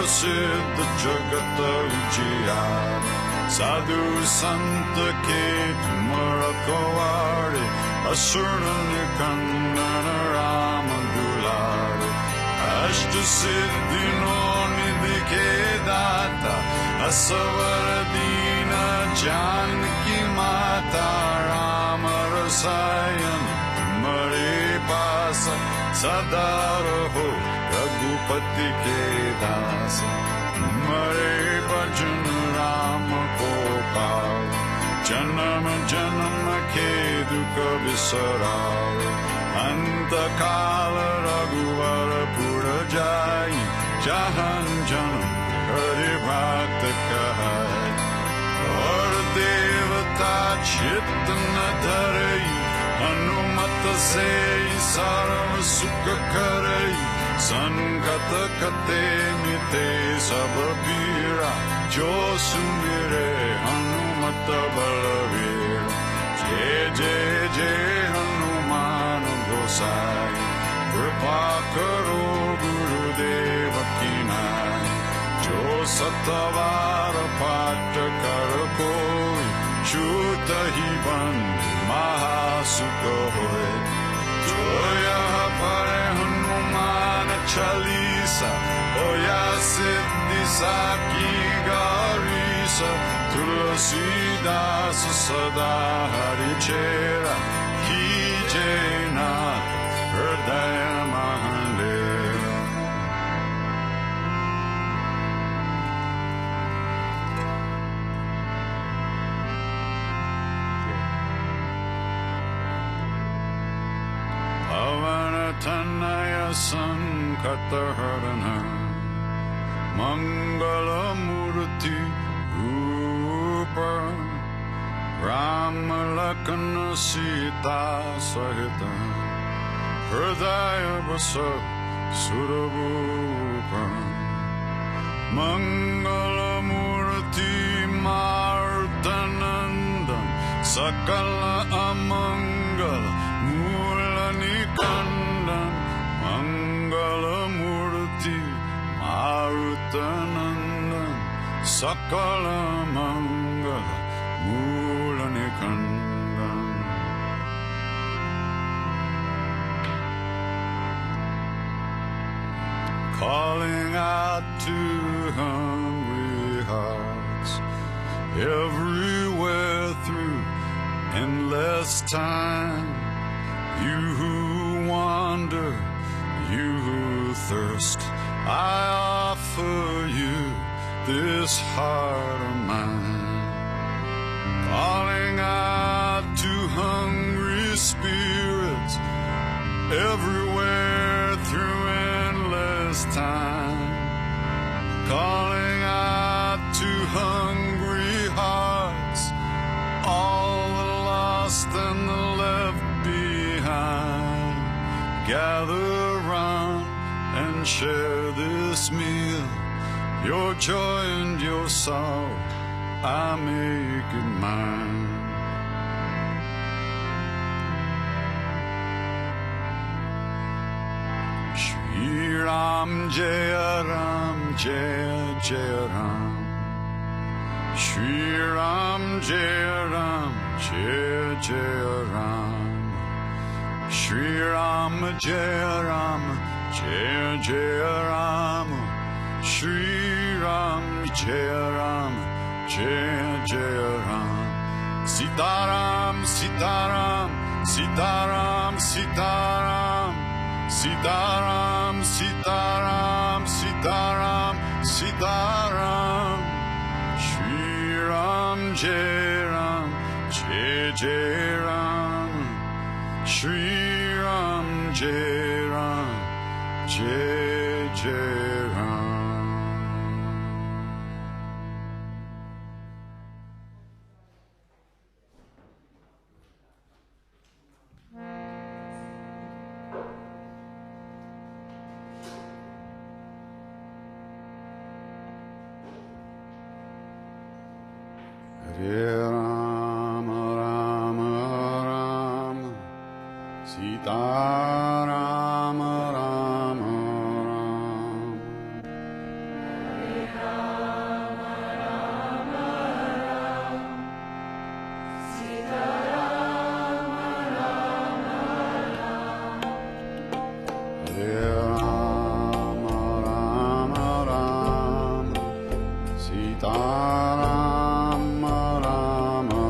प्रसिद्ध जगत उजियारे साधु संत के तुमर कुंवारे असुर निकंदन राम दुलारे अष्ट सिद्धि निधि के दाता असवर दीन जानकी माता राम रसायन तुम्हारे पास सदा रहो रघुपति के दास तुम्हारे भजन राम को पाओ जन्म जन्म के दुख बिसराओ अंत काल रघुवर पुर जाई जहां जन्म हरि भक्त कहाई और देवता चित्त न धरई हनुमत से सर्व सुख करई संकट कटे मिटे सब पीड़ा जो सुमिरे हनुमत बलवीर जय जय जय हनुमान गोसाई कृपा करो गुरुदेव की नाई जो सतवार पाठ कर कोई छूत ही बन महासुख होए जो यह पढ़े हनुमान चालीसा होया सिद्धि साकी गौरीसा तुलसीदास सदा हरि चेरा कीजे नाथ हृदय Mahadev Tanaya Sankatahardana Mangala Murti Rupa Rama Lakana Sita Sahita Hridaya Vasa Surabhupa Mangala Murti Martanandan Sakala Amangala Mula Nikandan Mangala Murti Marutanandan Sakala Mangala Mula Nikandan Calling out to hungry hearts everywhere through endless time. You who wander, you who thirst, I offer you this heart of mine. Calling out to hungry spirits everywhere through endless time. Calling out to hungry hearts, all the lost and the left behind. Gather round and share this meal. Your joy and your sorrow, I make it mine. Shri Ram Jaya Ram Jaya Jaya Ram. Shri Ram Jaya Ram Jaya Jaya Ram. Shri Ram Jaya Ram Jaya Jaya Ram. Shri Ram Jaya Ram Jaya Jaya Ram. Sitaram Sitaram Sitaram Sitaram Sitaram Sitaram Sitaram Sitaram. Shri Ram Jai Ram Jai Jai Ram. Shri Ram Jai Ram Jai Jai Ram. Hare Rama Rama Rama Sita Rama Rama Rama Hare Rama, Rama Rama, Sita Rama, Rama.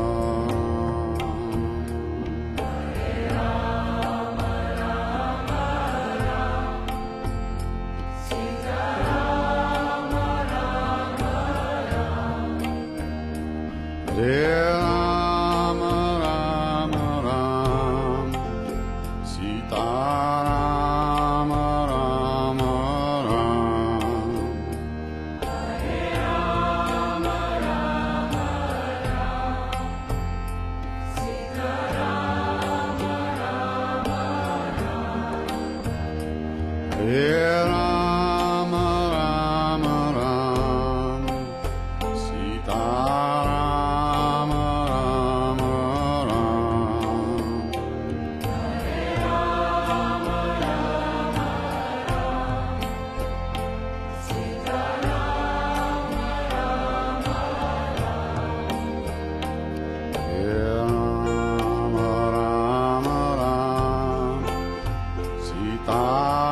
Hare Rama, Rama Rama, Sita Rama, Rama Rama. Hare Rama, Rama Rama, Sita Rama, Rama Rama. Hare Rama, Rama Rama, Sita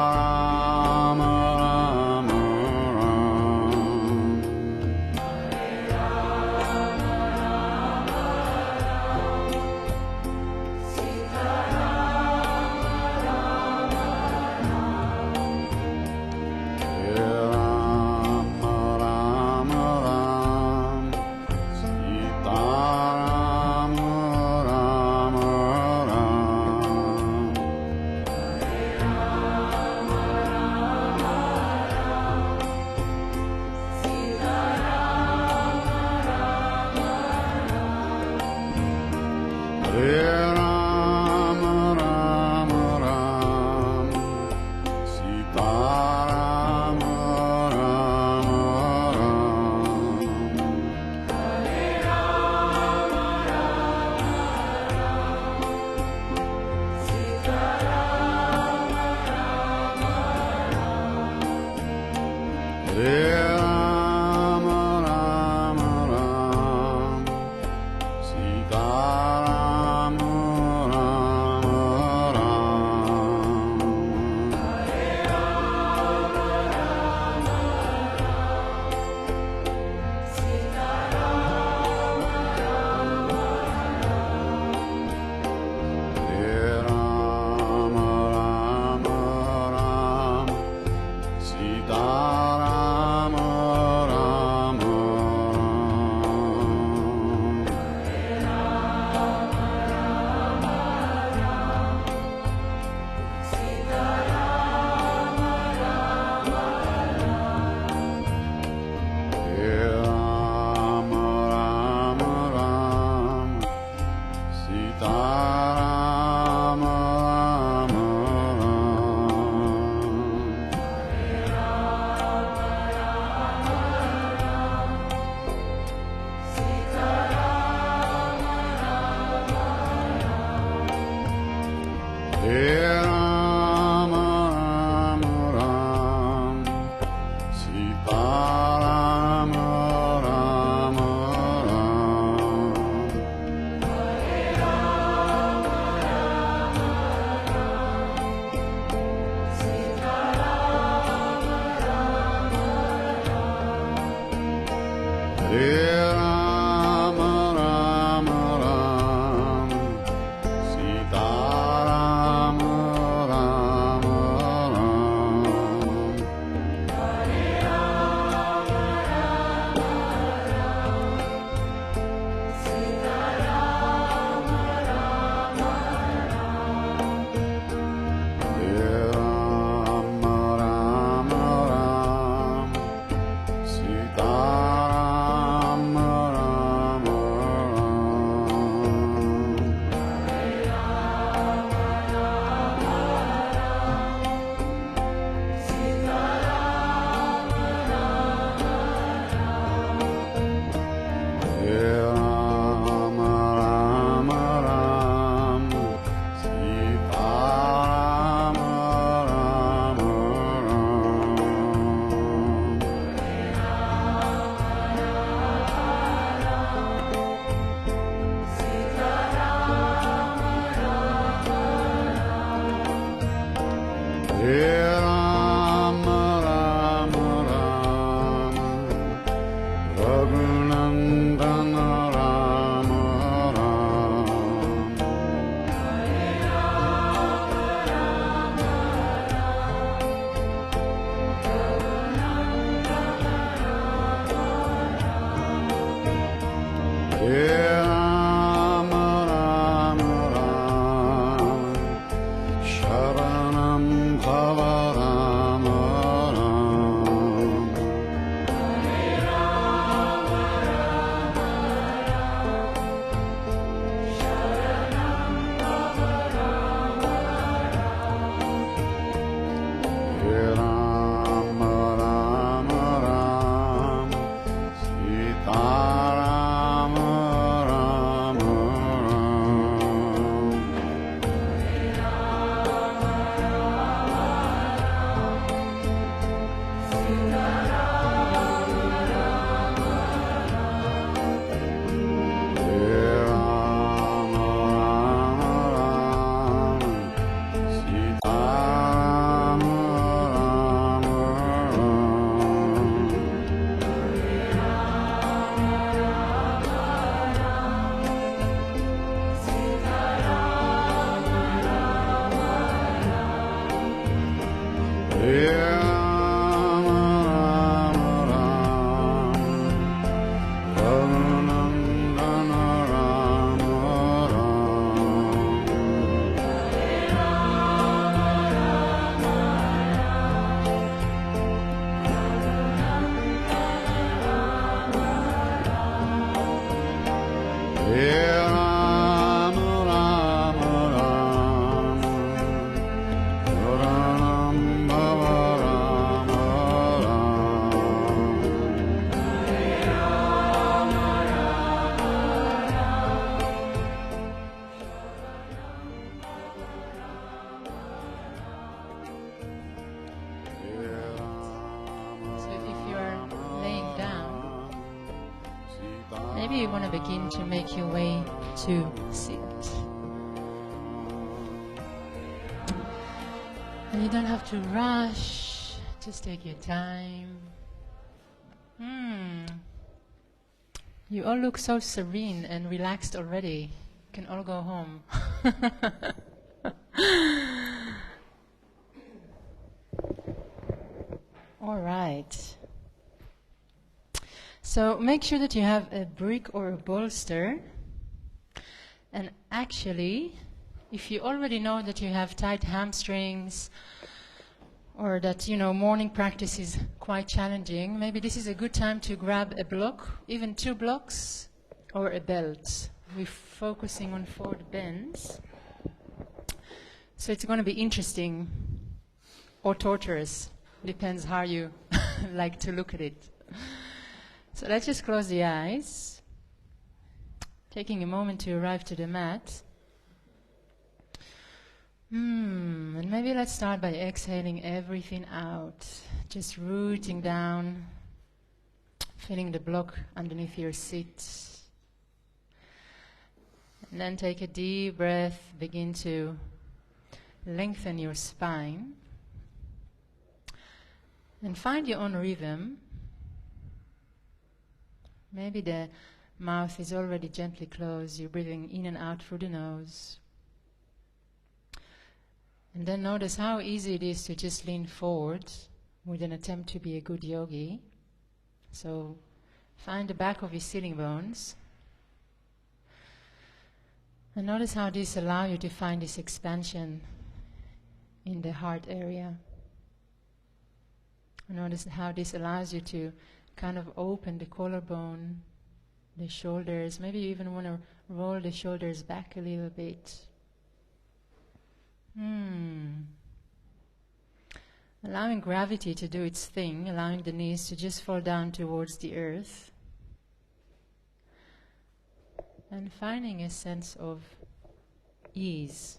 Rama, Rama Rama. Hare Rama, Rama Rama, Sita Rama, Rama Rama Rama Rama Raghunandana Rama Rama Rama Rama Rama Sharanam Bhava Rama Rama Rama Rama Rama Sita Rama Rama Rama Rama Rama Rama Sita Rama Rama Rama Rama Rama Raghunandana Rama Rama Rama Rama Puranam Bhava Rama So if you are laying down, maybe you want to begin to make your way to sit. And you don't have to rush, just take your time. You all look so serene and relaxed already. You can all go home. All right. So make sure that you have a brick or a bolster. And actually, if you already know that you have tight hamstrings or that, morning practice is quite challenging, maybe this is a good time to grab a block, even 2 blocks, or a belt. We're focusing on forward bends. So it's going to be interesting or torturous. Depends how you like to look at it. So let's just close the eyes, taking a moment to arrive to the mat. And maybe let's start by exhaling everything out, just rooting down, feeling the block underneath your seat. And then take a deep breath, begin to lengthen your spine. And find your own rhythm. Maybe the mouth is already gently closed. You're breathing in and out through the nose. And then notice how easy it is to just lean forward with an attempt to be a good yogi. So find the back of your sitting bones. And notice how this allows you to find this expansion in the heart area. Notice how this allows you to kind of open the collarbone, the shoulders. Maybe you even want to roll the shoulders back a little bit. Allowing gravity to do its thing, allowing the knees to just fall down towards the earth. And finding a sense of ease.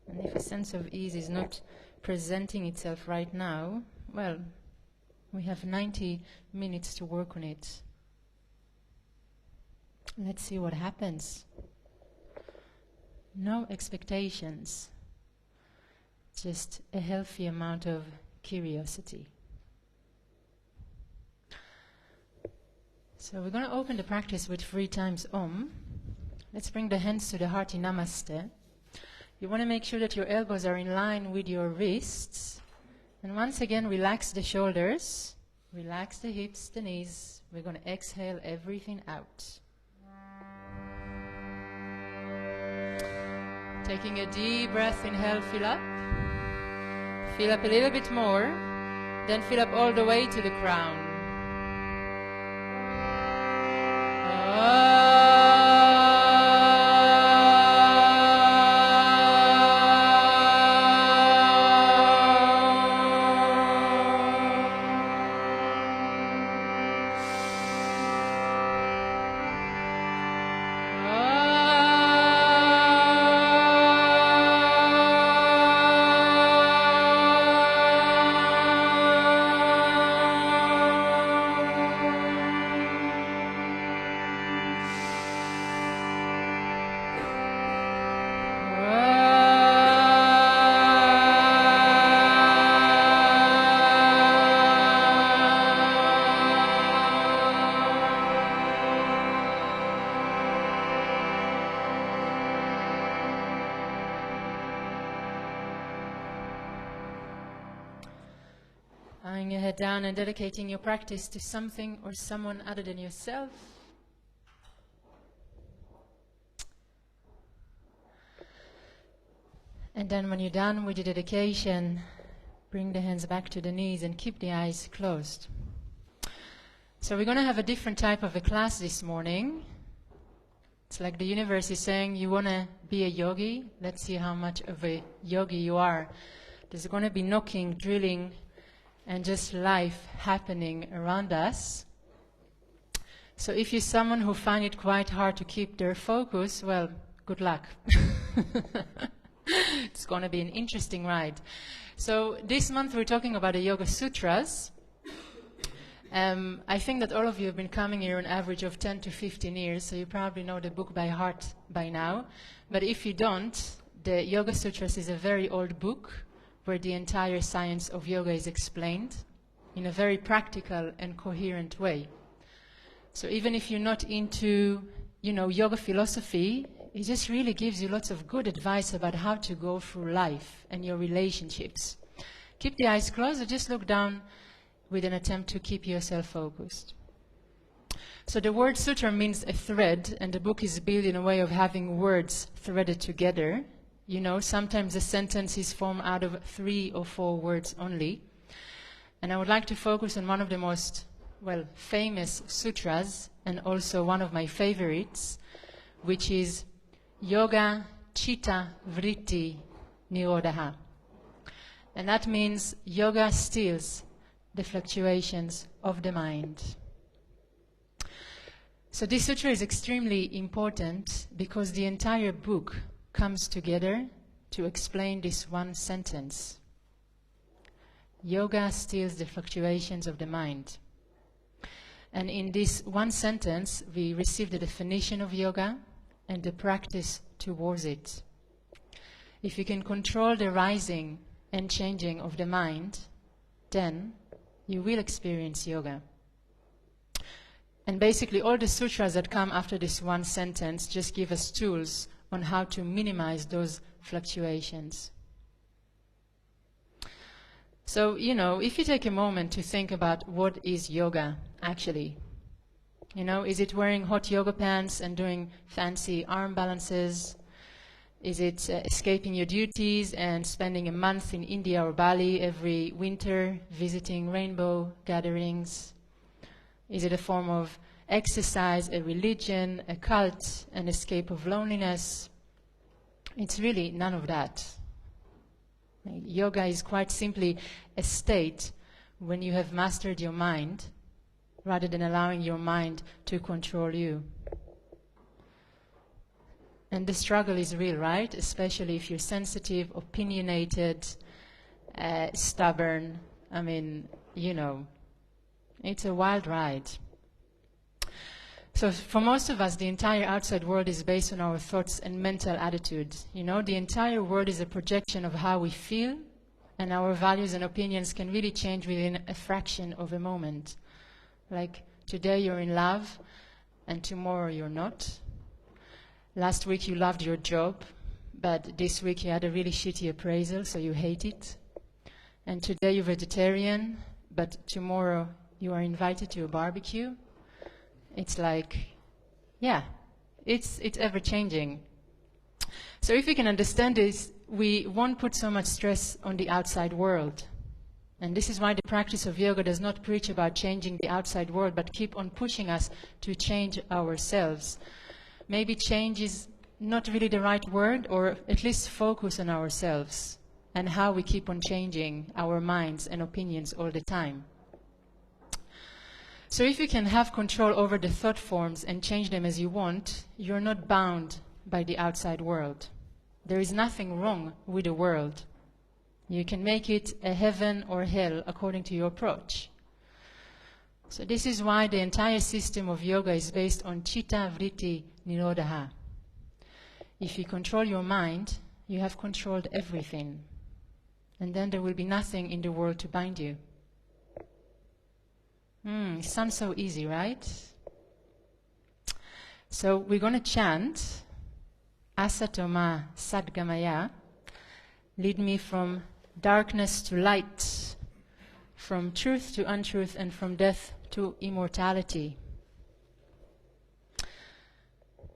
And if a sense of ease is not presenting itself right now, well, we have 90 minutes to work on it. Let's see what happens. No expectations. just a healthy amount of curiosity. So we're going to open the practice with 3 times Om. Let's bring the hands to the heart in Namaste. You want to make sure that your elbows are in line with your wrists. And once again, relax the shoulders, relax the hips, the knees. We're going to exhale everything out. Taking a deep breath, inhale, fill up. Fill up a little bit more, then fill up all the way to the crown. Bowing your head down and dedicating your practice to something or someone other than yourself. And then when you're done with your dedication, bring the hands back to the knees and keep the eyes closed. So we're going to have a different type of a class this morning. It's like the universe is saying, you want to be a yogi? Let's see how much of a yogi you are. There's going to be knocking, drilling, and just life happening around us. So if you're someone who finds it quite hard to keep their focus, well, good luck. It's going to be an interesting ride. So this month we're talking about the Yoga Sutras. I think that all of you have been coming here an average of 10 to 15 years, so you probably know the book by heart by now. But if you don't, the Yoga Sutras is a very old book where the entire science of yoga is explained in a very practical and coherent way. So even if you're not into, yoga philosophy, it just really gives you lots of good advice about how to go through life and your relationships. Keep the eyes closed or just look down with an attempt to keep yourself focused. So the word sutra means a thread, and the book is built in a way of having words threaded together. Sometimes a sentence is formed out of 3 or 4 words only. And I would like to focus on one of the most, famous sutras, and also one of my favorites, which is Yoga Chitta Vritti Nirodha. And that means yoga stills the fluctuations of the mind. So this sutra is extremely important because the entire book comes together to explain this one sentence. Yoga stills the fluctuations of the mind. And in this one sentence, we receive the definition of yoga and the practice towards it. If you can control the rising and changing of the mind, then you will experience yoga. And basically all the sutras that come after this one sentence just give us tools on how to minimize those fluctuations. So, if you take a moment to think about what is yoga actually, is it wearing hot yoga pants and doing fancy arm balances? Is it escaping your duties and spending a month in India or Bali every winter visiting rainbow gatherings? Is it a form of exercise, a religion, a cult, an escape of loneliness? It's really none of that. Yoga is quite simply a state when you have mastered your mind rather than allowing your mind to control you. And the struggle is real, right? Especially if you're sensitive, opinionated, stubborn. It's a wild ride. So for most of us, the entire outside world is based on our thoughts and mental attitudes. The entire world is a projection of how we feel And our values and opinions can really change within a fraction of a moment. Like today you're in love and tomorrow you're not. Last week you loved your job, but this week you had a really shitty appraisal, so you hate it. And today you're vegetarian, but tomorrow you are invited to a barbecue. It's like, yeah, it's ever changing. So if we can understand this, we won't put so much stress on the outside world. And this is why the practice of yoga does not preach about changing the outside world, but keep on pushing us to change ourselves. Maybe change is not really the right word, or at least focus on ourselves and how we keep on changing our minds and opinions all the time. So if you can have control over the thought forms and change them as you want, you're not bound by the outside world. There is nothing wrong with the world. You can make it a heaven or hell according to your approach. So this is why the entire system of yoga is based on Chitta Vritti Nirodha. If you control your mind, you have controlled everything. And then there will be nothing in the world to bind you. It sounds so easy, right? So we're going to chant Asatoma Sadgamaya, lead me from darkness to light, from truth to untruth, and from death to immortality.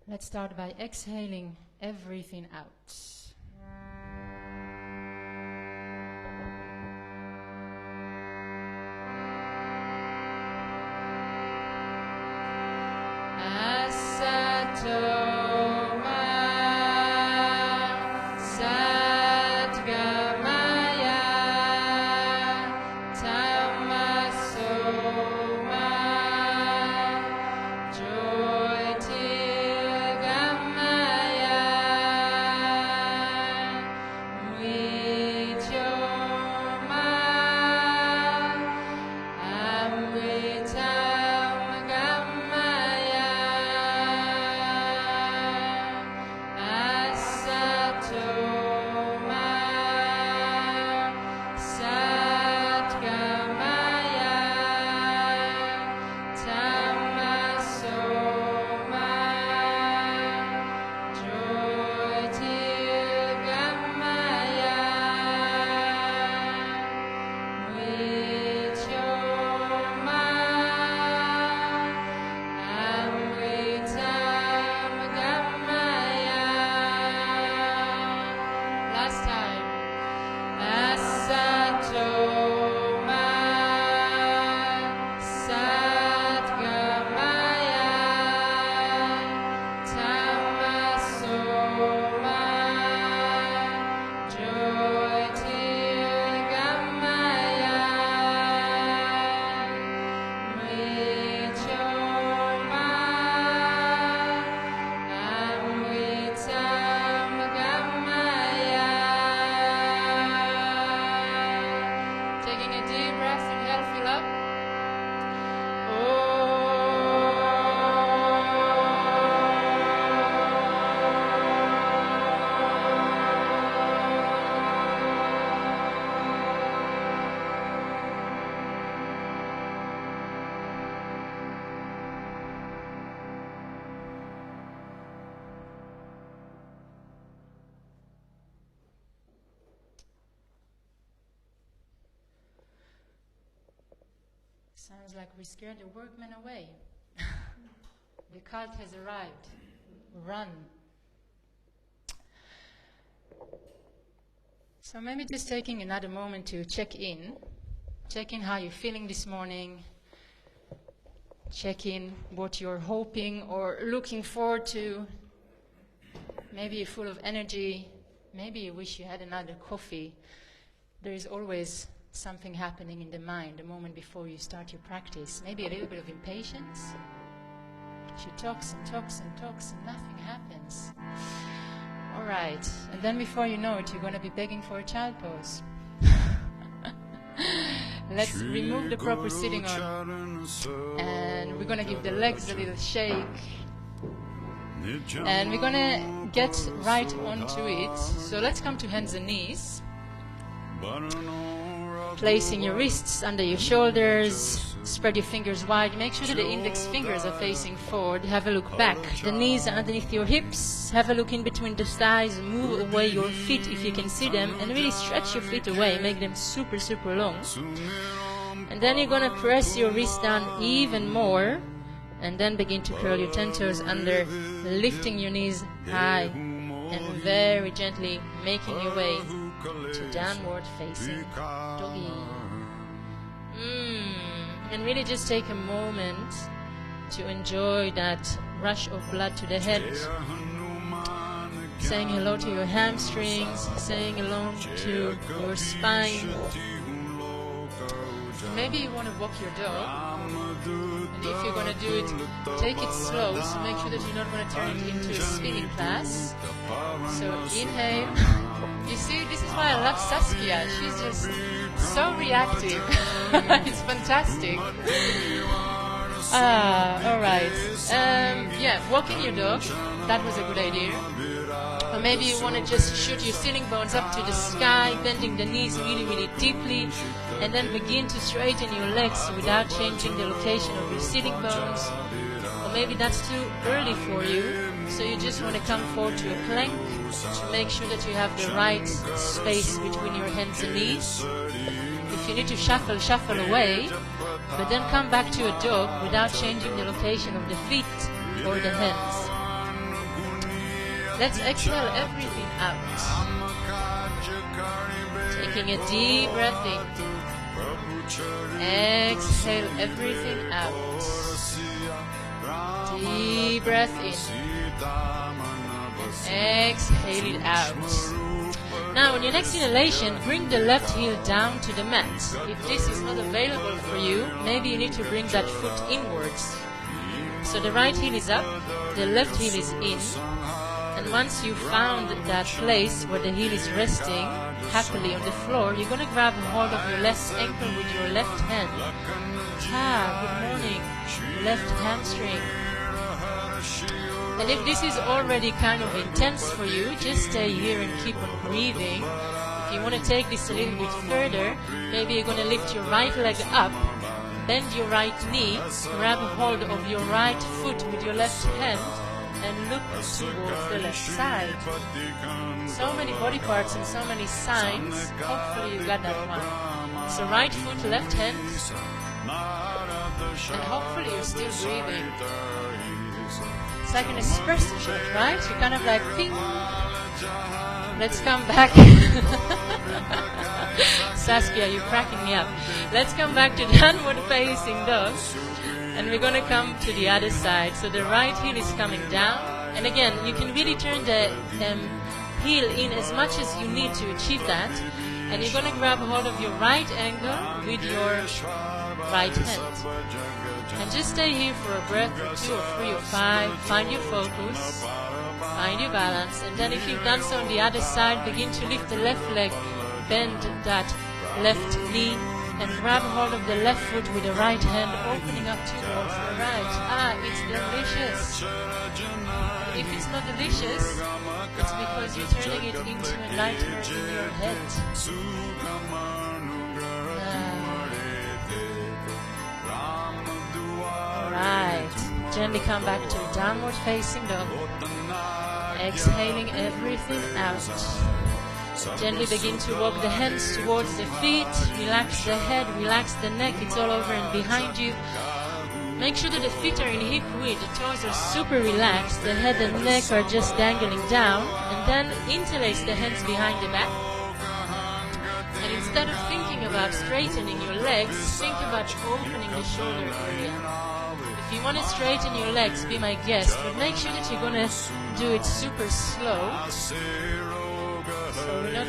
Let's start by exhaling everything out. Sounds like we scared the workmen away. The cult has arrived. Run. So maybe just taking another moment to check in how you're feeling this morning, check in what you're hoping or looking forward to. Maybe you're full of energy, maybe you wish you had another coffee. There is always something happening in the mind the moment before you start your practice. Maybe a little bit of impatience. She talks and talks and talks and nothing happens. All right, and then before you know it, you're going to be begging for a child pose. Let's remove the proper sitting on, and we're going to give the legs a little shake, and we're going to get right onto it. So let's come to hands and knees. Placing your wrists under your shoulders, spread your fingers wide. Make sure that the index fingers are facing forward. Have a look back. The knees are underneath your hips. Have a look in between the thighs. Move away your feet if you can see them, and really stretch your feet away. Make them super, super long. And then you're going to press your wrist down even more, and then begin to curl your 10 toes under, lifting your knees high, and very gently making your way to downward facing doggy. And really just take a moment to enjoy that rush of blood to the head, saying hello to your hamstrings, saying hello to your spine. Maybe you want to walk your dog, and if you're going to do it, take it slow, so make sure that you're not going to turn it into a spinning class. So inhale. You see, this is why I love Saskia. She's just so reactive. It's fantastic. Alright. Yeah, walking your dog, that was a good idea. Or maybe you want to just shoot your sitting bones up to the sky, bending the knees really, really deeply, and then begin to straighten your legs without changing the location of your sitting bones. Or maybe that's too early for you, so you just want to come forward to a plank to make sure that you have the right space between your hands and knees. If you need to shuffle, shuffle away, but then come back to a dog without changing the location of the feet or the hands. Let's exhale everything out. Taking a deep breath in. Exhale everything out. Deep breath in. Exhale it out. Now on your next inhalation, bring the left heel down to the mat. If this is not available for you, maybe you need to bring that foot inwards. So the right heel is up, the left heel is in. And once you've found that place where the heel is resting happily on the floor, you're going to grab hold of your left ankle with your left hand. Good morning. Left hamstring. And if this is already kind of intense for you, just stay here and keep on breathing. If you want to take this a little bit further, maybe you're going to lift your right leg up, bend your right knee, grab hold of your right foot with your left hand, and look towards the left side. So many body parts and so many signs. Hopefully you got that one. So right foot, left hand. And hopefully you're still breathing. It's like an espresso shot, right? You're kind of like, ping. Let's come back. Saskia, you're cracking me up. Let's come back to downward facing dog. And we're going to come to the other side. So the right heel is coming down. And again, you can really turn the heel in as much as you need to achieve that. And you're going to grab hold of your right ankle with your right hand. And just stay here for a breath or 2 or 3 or 5. Find your focus. Find your balance. And then if you've done so on the other side, begin to lift the left leg. Bend that left knee. And grab hold of the left foot with the right hand, opening up towards the right. It's delicious. If it's not delicious, it's because you're turning it into a nightmare in your head. Alright. Gently come back to downward facing dog. Exhaling everything out. Gently begin to walk the hands towards the feet. Relax the head, relax the neck. It's all over and behind you. Make sure that the feet are in hip width. The toes are super relaxed. The head and neck are just dangling down. And then interlace the hands behind the back. And instead of thinking about straightening your legs, think about opening the shoulder area. If you want to straighten your legs, be my guest. But make sure that you're going to do it super slow. So we're not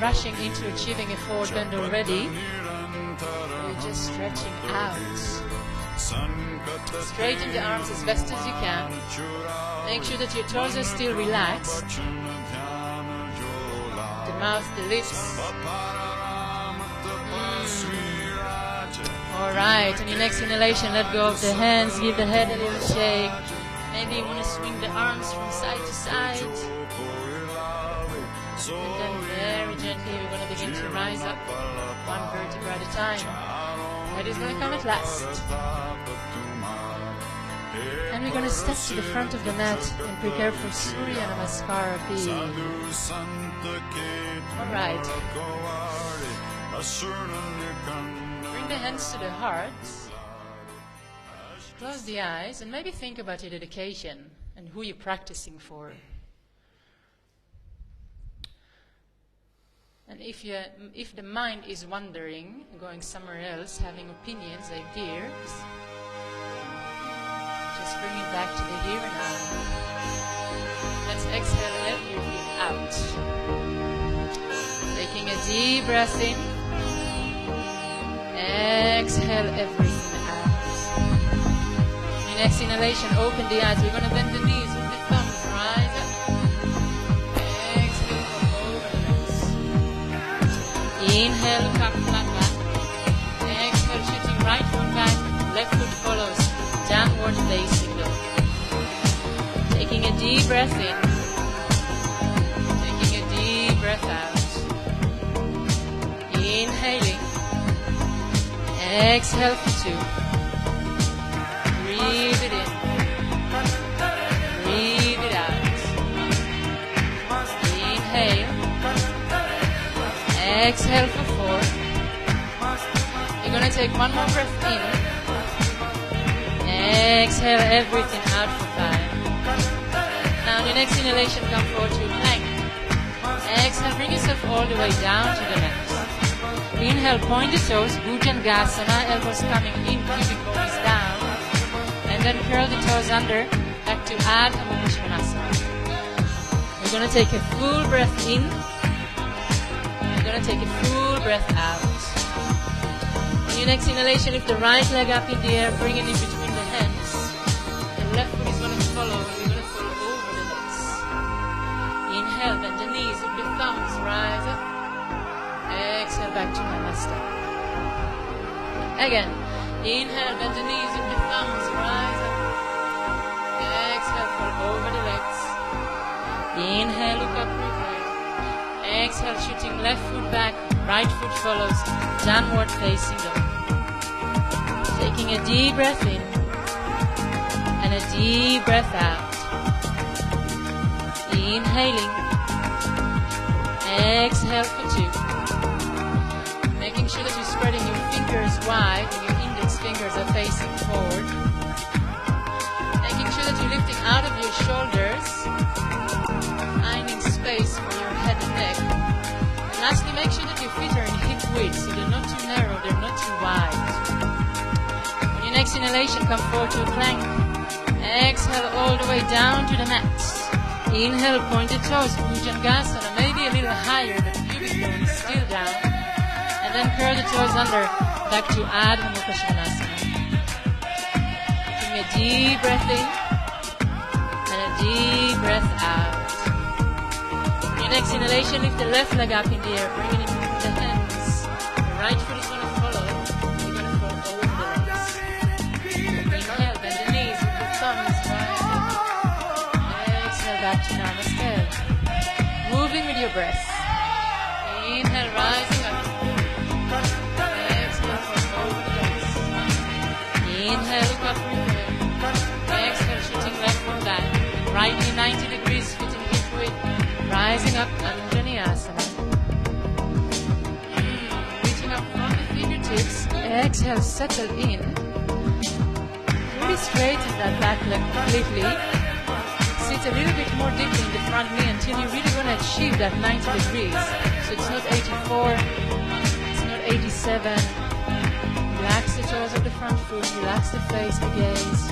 rushing into achieving a forward bend already. We're just stretching out. Straighten the arms as best as you can. Make sure that your toes are still relaxed. The mouth, the lips. Alright, on your next inhalation, let go of the hands. Give the head a little shake. Maybe you want to swing the arms from side to side. And then very gently we're going to begin to rise up, one vertebra at a time. Head is going to come at last. And we're going to step to the front of the mat and prepare for Surya Namaskar B. Alright. Bring the hands to the heart. Close the eyes and maybe think about your dedication and who you're practicing for. And if the mind is wandering, going somewhere else, having opinions, ideas, just bring it back to the here and now. Let's exhale everything out. Taking a deep breath in. Exhale everything out. In exhalation, open the eyes. We're going to bend the knees with the thumbs. Rise up. Exhale, come over the legs. Inhale, look up, flat back. Exhale, shooting right foot back. Left foot follows. Downward facing dog. Taking a deep breath in. Taking a deep breath out. Inhaling. Exhale for 2. Breathe it in. Breathe it out. Inhale. Exhale for 4. You're going to take one more breath in. Exhale everything out for 5. Now in the next inhalation, come forward to plank. Exhale, bring yourself all the way down to the mat. Inhale, point the toes, Bhujangasana, elbows coming in, pubic bone is down. And then curl the toes under, back to Adho Mukha Svanasana. We're going to take a full breath in. We're going to take a full breath out. In your next inhalation, lift the right leg up in the air, bring it in between the hands. The left foot is going to follow, and we're going to follow over the legs. Inhale, bend the knees with the thumbs, rise up. Exhale, back to Namaste. Again, inhale, bend the knees with the thumbs, rise up. Exhale, fall over the legs. Inhale, look up, prepare. Exhale, shooting left foot back, right foot follows, downward facing dog. Taking a deep breath in and a deep breath out. Inhaling. Exhale for 2. Making sure that you're spreading your fingers wide and your index fingers are facing forward. Making sure that you're lifting out of your shoulders, finding space for your head and neck. And lastly, make sure that your feet are in hip width, so they're not too narrow, they're not too wide. On your next inhalation, come forward to a plank. Exhale all the way down to the mat. Inhale, point the toes, Bhujangasana, maybe a little higher, the pubic bone is still down. And then curl the toes under, back to Adho Mukha Svanasana. Taking a deep breath in, and a deep breath out. In your next inhalation, lift the left leg up in the air, bring it in between the hands. The right foot is going to follow, you're going to fall over the legs. Inhale, bend the knees with the thumbs, rise up. Exhale, back to Namaste. Moving with your breath. Inhale, rising up. Exhale, fall over the legs. Inhale, look up, prepare. Exhale, shooting left foot back. Right knee 90 degrees, fitting hip width. Rising up, Anjaneyasana. Reaching up from the fingertips. Exhale, settle in. Really straighten that back leg completely. Sit a little bit more deeply in the front knee until you're really going to achieve that 90 degrees. So it's not 84, it's not 87. Relax the toes of the front foot, relax the face, the gaze.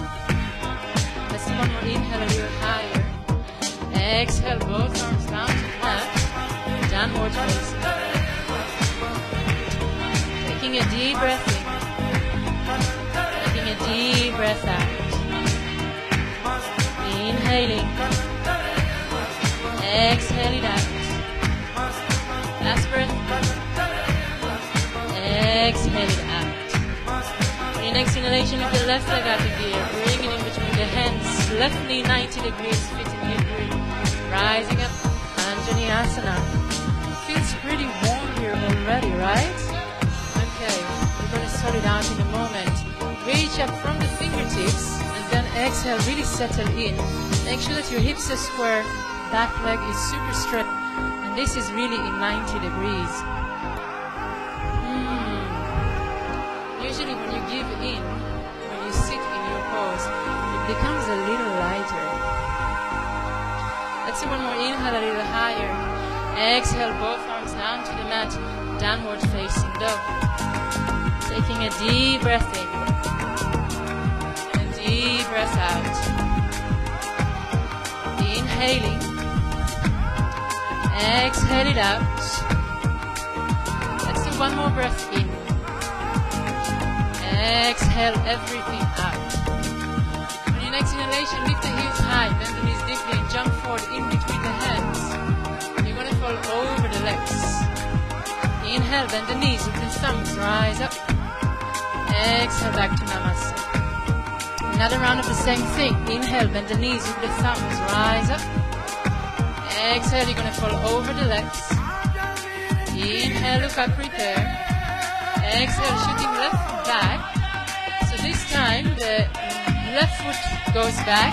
Let's do one more inhale a little higher. Exhale, both arms down to the mat. Downward facing. Taking a deep breath in. Taking a deep breath out. Inhaling. Exhale it out. Last breath. Exhale it out. On your next inhalation, lift the left leg up in the air. Bring it in between the hands. Left knee 90 degrees, fitting hip width. Rising up, Anjaneyasana. Feels pretty warm here here already, right? Okay, we're going to sort it out in a moment. Reach up from the fingertips and then exhale, really settle in. Make sure that your hips are square, back leg is super straight, and this is really in 90 degrees. Usually when you give in, when you sit in your pose, it becomes a little lighter. Let's do one more inhale, a little higher. Exhale, both arms down to the mat, downward facing dog. Taking a deep breath in, and a deep breath out. Inhaling, exhale it out. Let's do one more breath in. Exhale everything out. On your next inhalation, lift the heels high, bend the knees deeply and jump forward in between the hands. You're going to fall over the legs. Inhale, bend the knees, with the thumbs, rise up. Exhale, back to Namaste. Another round of the same thing. Inhale, bend the knees, with the thumbs, rise up. Exhale, you're going to fall over the legs. Inhale, look up, prepare. Exhale, shooting left foot back. So this time the left foot goes back.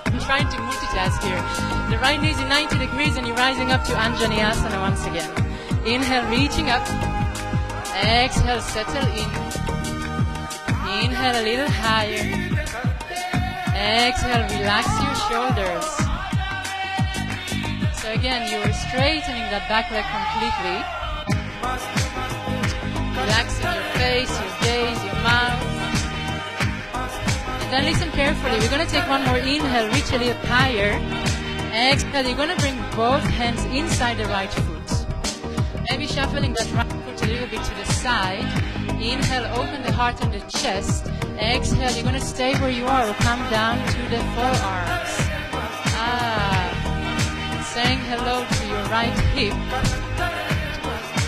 I'm trying to multitask here. The right knee is in 90 degrees and you're rising up to Anjaneyasana once again. Inhale, reaching up. Exhale, settle in. Inhale a little higher. Exhale, relax your shoulders. So again, you're straightening that back leg completely. Relaxing your face, your gaze, your mouth. And then listen carefully. We're going to take one more inhale, reach a little higher. Exhale, you're going to bring both hands inside the right foot. Maybe shuffling that right foot a little bit to the side. Inhale, open the heart and the chest. Exhale, you're going to stay where you are or come down to the forearms. Saying hello to your right hip.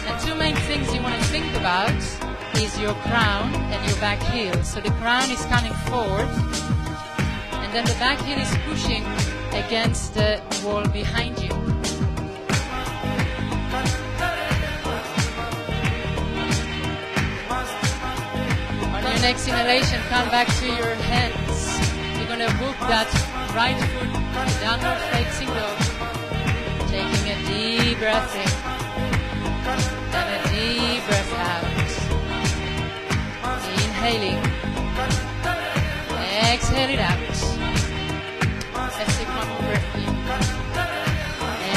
And two main things you want to think about is your crown and your back heel. So the crown is coming forward and then the back heel is pushing against the wall behind you. On your next inhalation, come back to your hands. You're going to book that right foot to downward facing dog. Taking a deep breath in and a deep breath out. Inhaling. Exhale it out. Let's take one more breath in.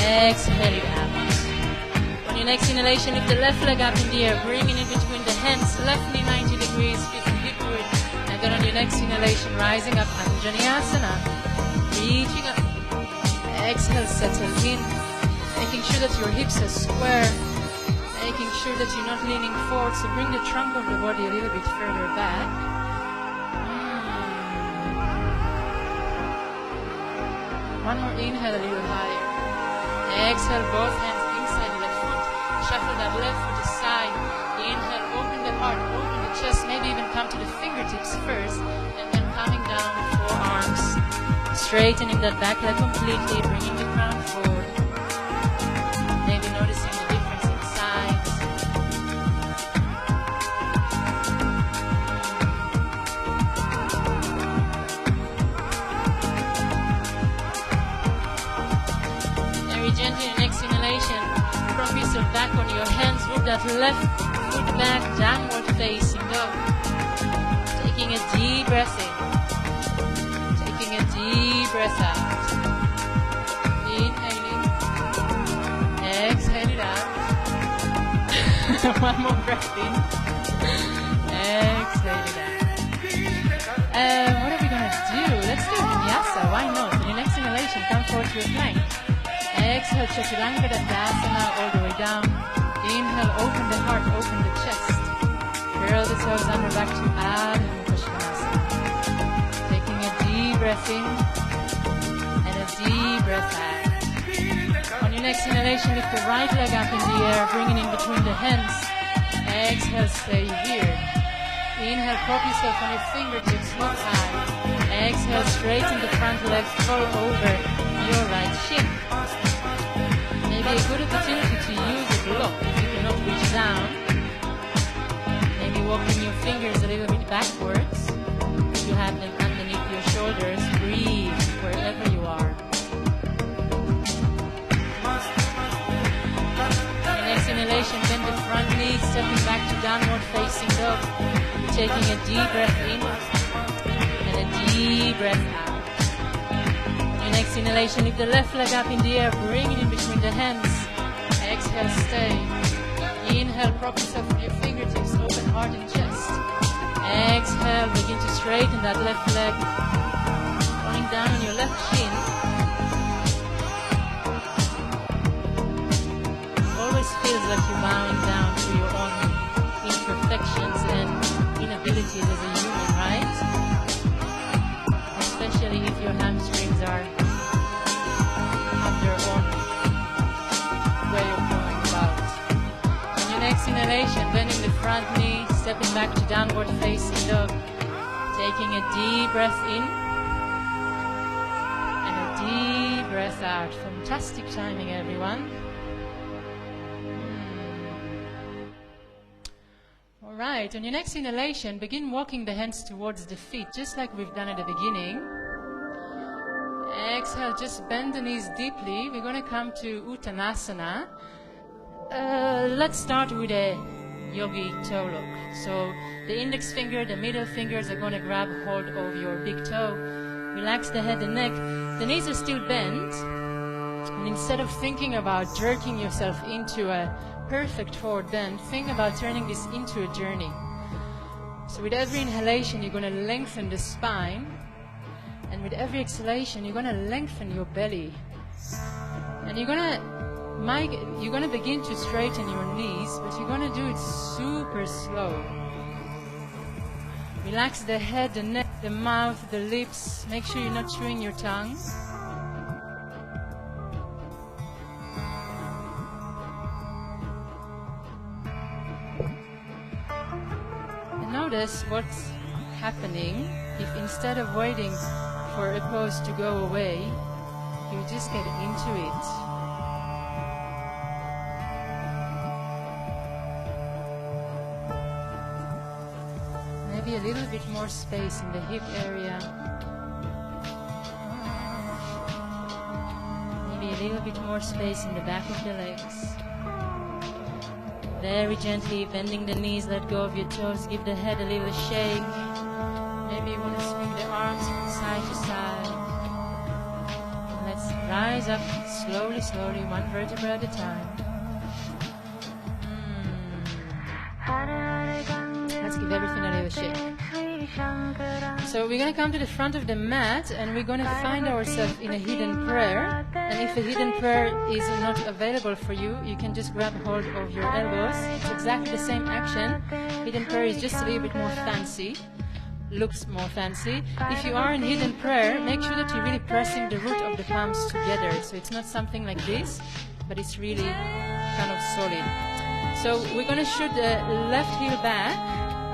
Exhale it out. On your next inhalation, lift the left leg up in the air, bringing it between the hands, left knee 90 degrees, feet hipward. And then on your next inhalation, rising up, Anjaneyasana. Reaching up. Exhale, settle in. Making sure that your hips are square. Making sure that you're not leaning forward. So bring the trunk of the body a little bit further back. One more inhale, a little higher. Exhale, both hands inside the left foot. Shuffle that left foot aside. Inhale, open the heart, open the chest. Maybe even come to the fingertips first. And then coming down the forearms. Straightening that back leg completely. Bringing the crown forward. Maybe noticing the difference in size. Very gently, next inhalation. Prop yourself back on your hands. Move that left foot back, downward facing dog. Taking a deep breath in. Taking a deep breath out. Inhaling. Exhale it out. One more breath in. Exhale it out. What are we going to do? Let's do vinyasa. Why not? In your next inhalation, come forward to a plank. Exhale, Chaturanga Dandasana all the way down. Inhale, open the heart, open the chest. Curl the toes under back to Adho Mukha Svanasana. Taking a deep breath in and a deep breath out. On your next inhalation, lift the right leg up in the air, bringing in between the hands. Exhale, stay here. Inhale, prop yourself on your fingertips, look high. Exhale, straighten the front leg, fall over your right shin. Maybe a good opportunity to use a block if you cannot reach down. Maybe walking your fingers a little bit backwards. You have them underneath your shoulders. Breathe wherever you are. And exhalation, bend the front knee, stepping back to downward facing dog. Taking a deep breath in and a deep breath out. And exhalation, lift the left leg up in the air, bring it in between the hands. Exhale, stay. Inhale, prop yourself with your fingertips, open heart and chest. Exhale, begin to straighten that left leg, falling down on your left shin. Always feels like you're bowing down to your own imperfections and inabilities as a human, right? Especially if your hamstrings have their own way of going about. On your next inhalation, bending the front knee, stepping back to downward facing dog. Taking a deep breath in and a deep breath out. Fantastic timing, everyone. Alright, on your next inhalation, begin walking the hands towards the feet, just like we've done at the beginning. Exhale, just bend the knees deeply. We're going to come to Uttanasana. Let's start with a yogi toe look. So the index finger, the middle fingers are going to grab hold of your big toe. Relax the head and neck. The knees are still bent. And instead of thinking about jerking yourself into a perfect forward bend, think about turning this into a journey. So with every inhalation, you're going to lengthen the spine. And with every exhalation, you're going to lengthen your belly. And you're going to begin to straighten your knees, but you're going to do it super slow. Relax the head, the neck, the mouth, the lips. Make sure you're not chewing your tongue. And notice what's happening if instead of waiting for a pose to go away, you just get into it. Maybe a little bit more space in the hip area. Maybe a little bit more space in the back of the legs. Very gently bending the knees, let go of your toes, give the head a little shake. Maybe you want to swing the arms from side to side. And let's rise up slowly, slowly, one vertebra at a time. Let's give everything a little shake. So we're going to come to the front of the mat and we're going to find ourselves in a hidden prayer. And if a hidden prayer is not available for you, you can just grab hold of your elbows. It's exactly the same action. Hidden prayer is just a little bit more fancy. Looks more fancy. If you are in hidden prayer, make sure that you're really pressing the root of the palms together. So it's not something like this, but it's really kind of solid. So we're going to shoot the left heel back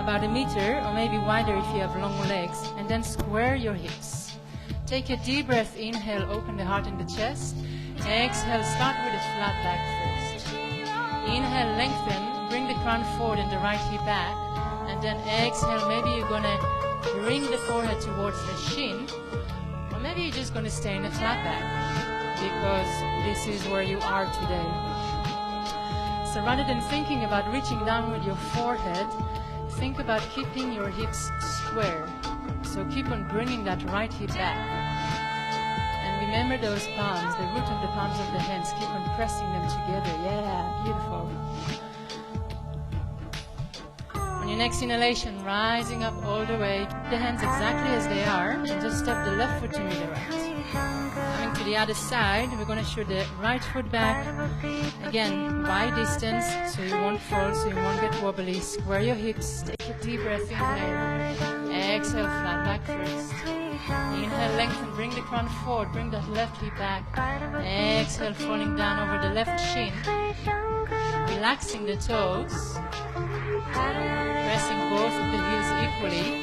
about 1 meter or maybe wider if you have long legs, and then square your hips. Take a deep breath, inhale, open the heart and the chest. Exhale, start with a flat back first. Inhale, lengthen, bring the crown forward and the right hip back. And then exhale, maybe you're going to bring the forehead towards the shin, or maybe you're just going to stay in a flat back because this is where you are today. So rather than thinking about reaching down with your forehead, think about keeping your hips square. So keep on bringing that right hip back. And remember those palms, the root of the palms of the hands, keep on pressing them together. Yeah, beautiful. On your next inhalation, rising up all the way, the hands exactly as they are, and just step the left foot to meet the right. Coming to the other side, we're going to shoot the right foot back. Again, wide distance, so you won't fall, so you won't get wobbly. Square your hips, take a deep breath, inhale. Exhale, flat back first. Inhale, lengthen, bring the crown forward, bring that left hip back. Exhale, falling down over the left shin. Relaxing the toes. Pressing both of the heels equally.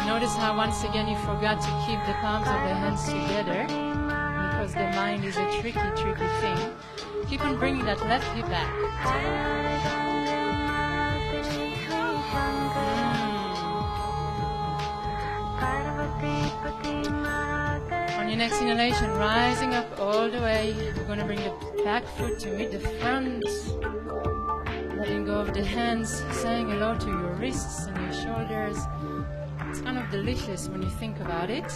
Notice how once again you forgot to keep the palms of the hands together because the mind is a tricky, tricky thing. Keep on bringing that left hip back. On your next inhalation, rising up all the way, we're going to bring the back foot to meet the front. Letting go of the hands, saying hello to your wrists and your shoulders. It's kind of delicious when you think about it.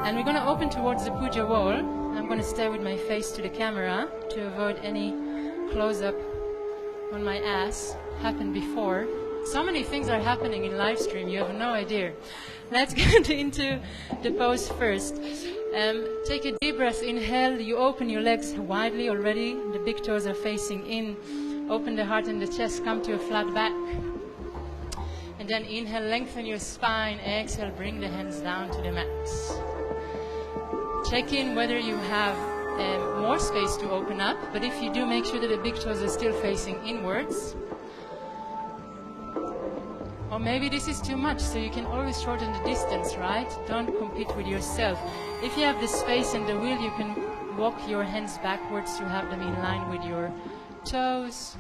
And we're going to open towards the puja wall. I'm going to stay with my face to the camera to avoid any close-up on my ass. Happened before. So many things are happening in live stream, you have no idea. Let's get into the pose first. Take a deep breath, inhale, you open your legs widely already, the big toes are facing in. Open the heart and the chest, come to a flat back. And then inhale, lengthen your spine, exhale, bring the hands down to the mat. Check in whether you have more space to open up, but if you do, make sure that the big toes are still facing inwards. Or maybe this is too much, so you can always shorten the distance, right? Don't compete with yourself. If you have the space and the will, you can walk your hands backwards to have them in line with your toes.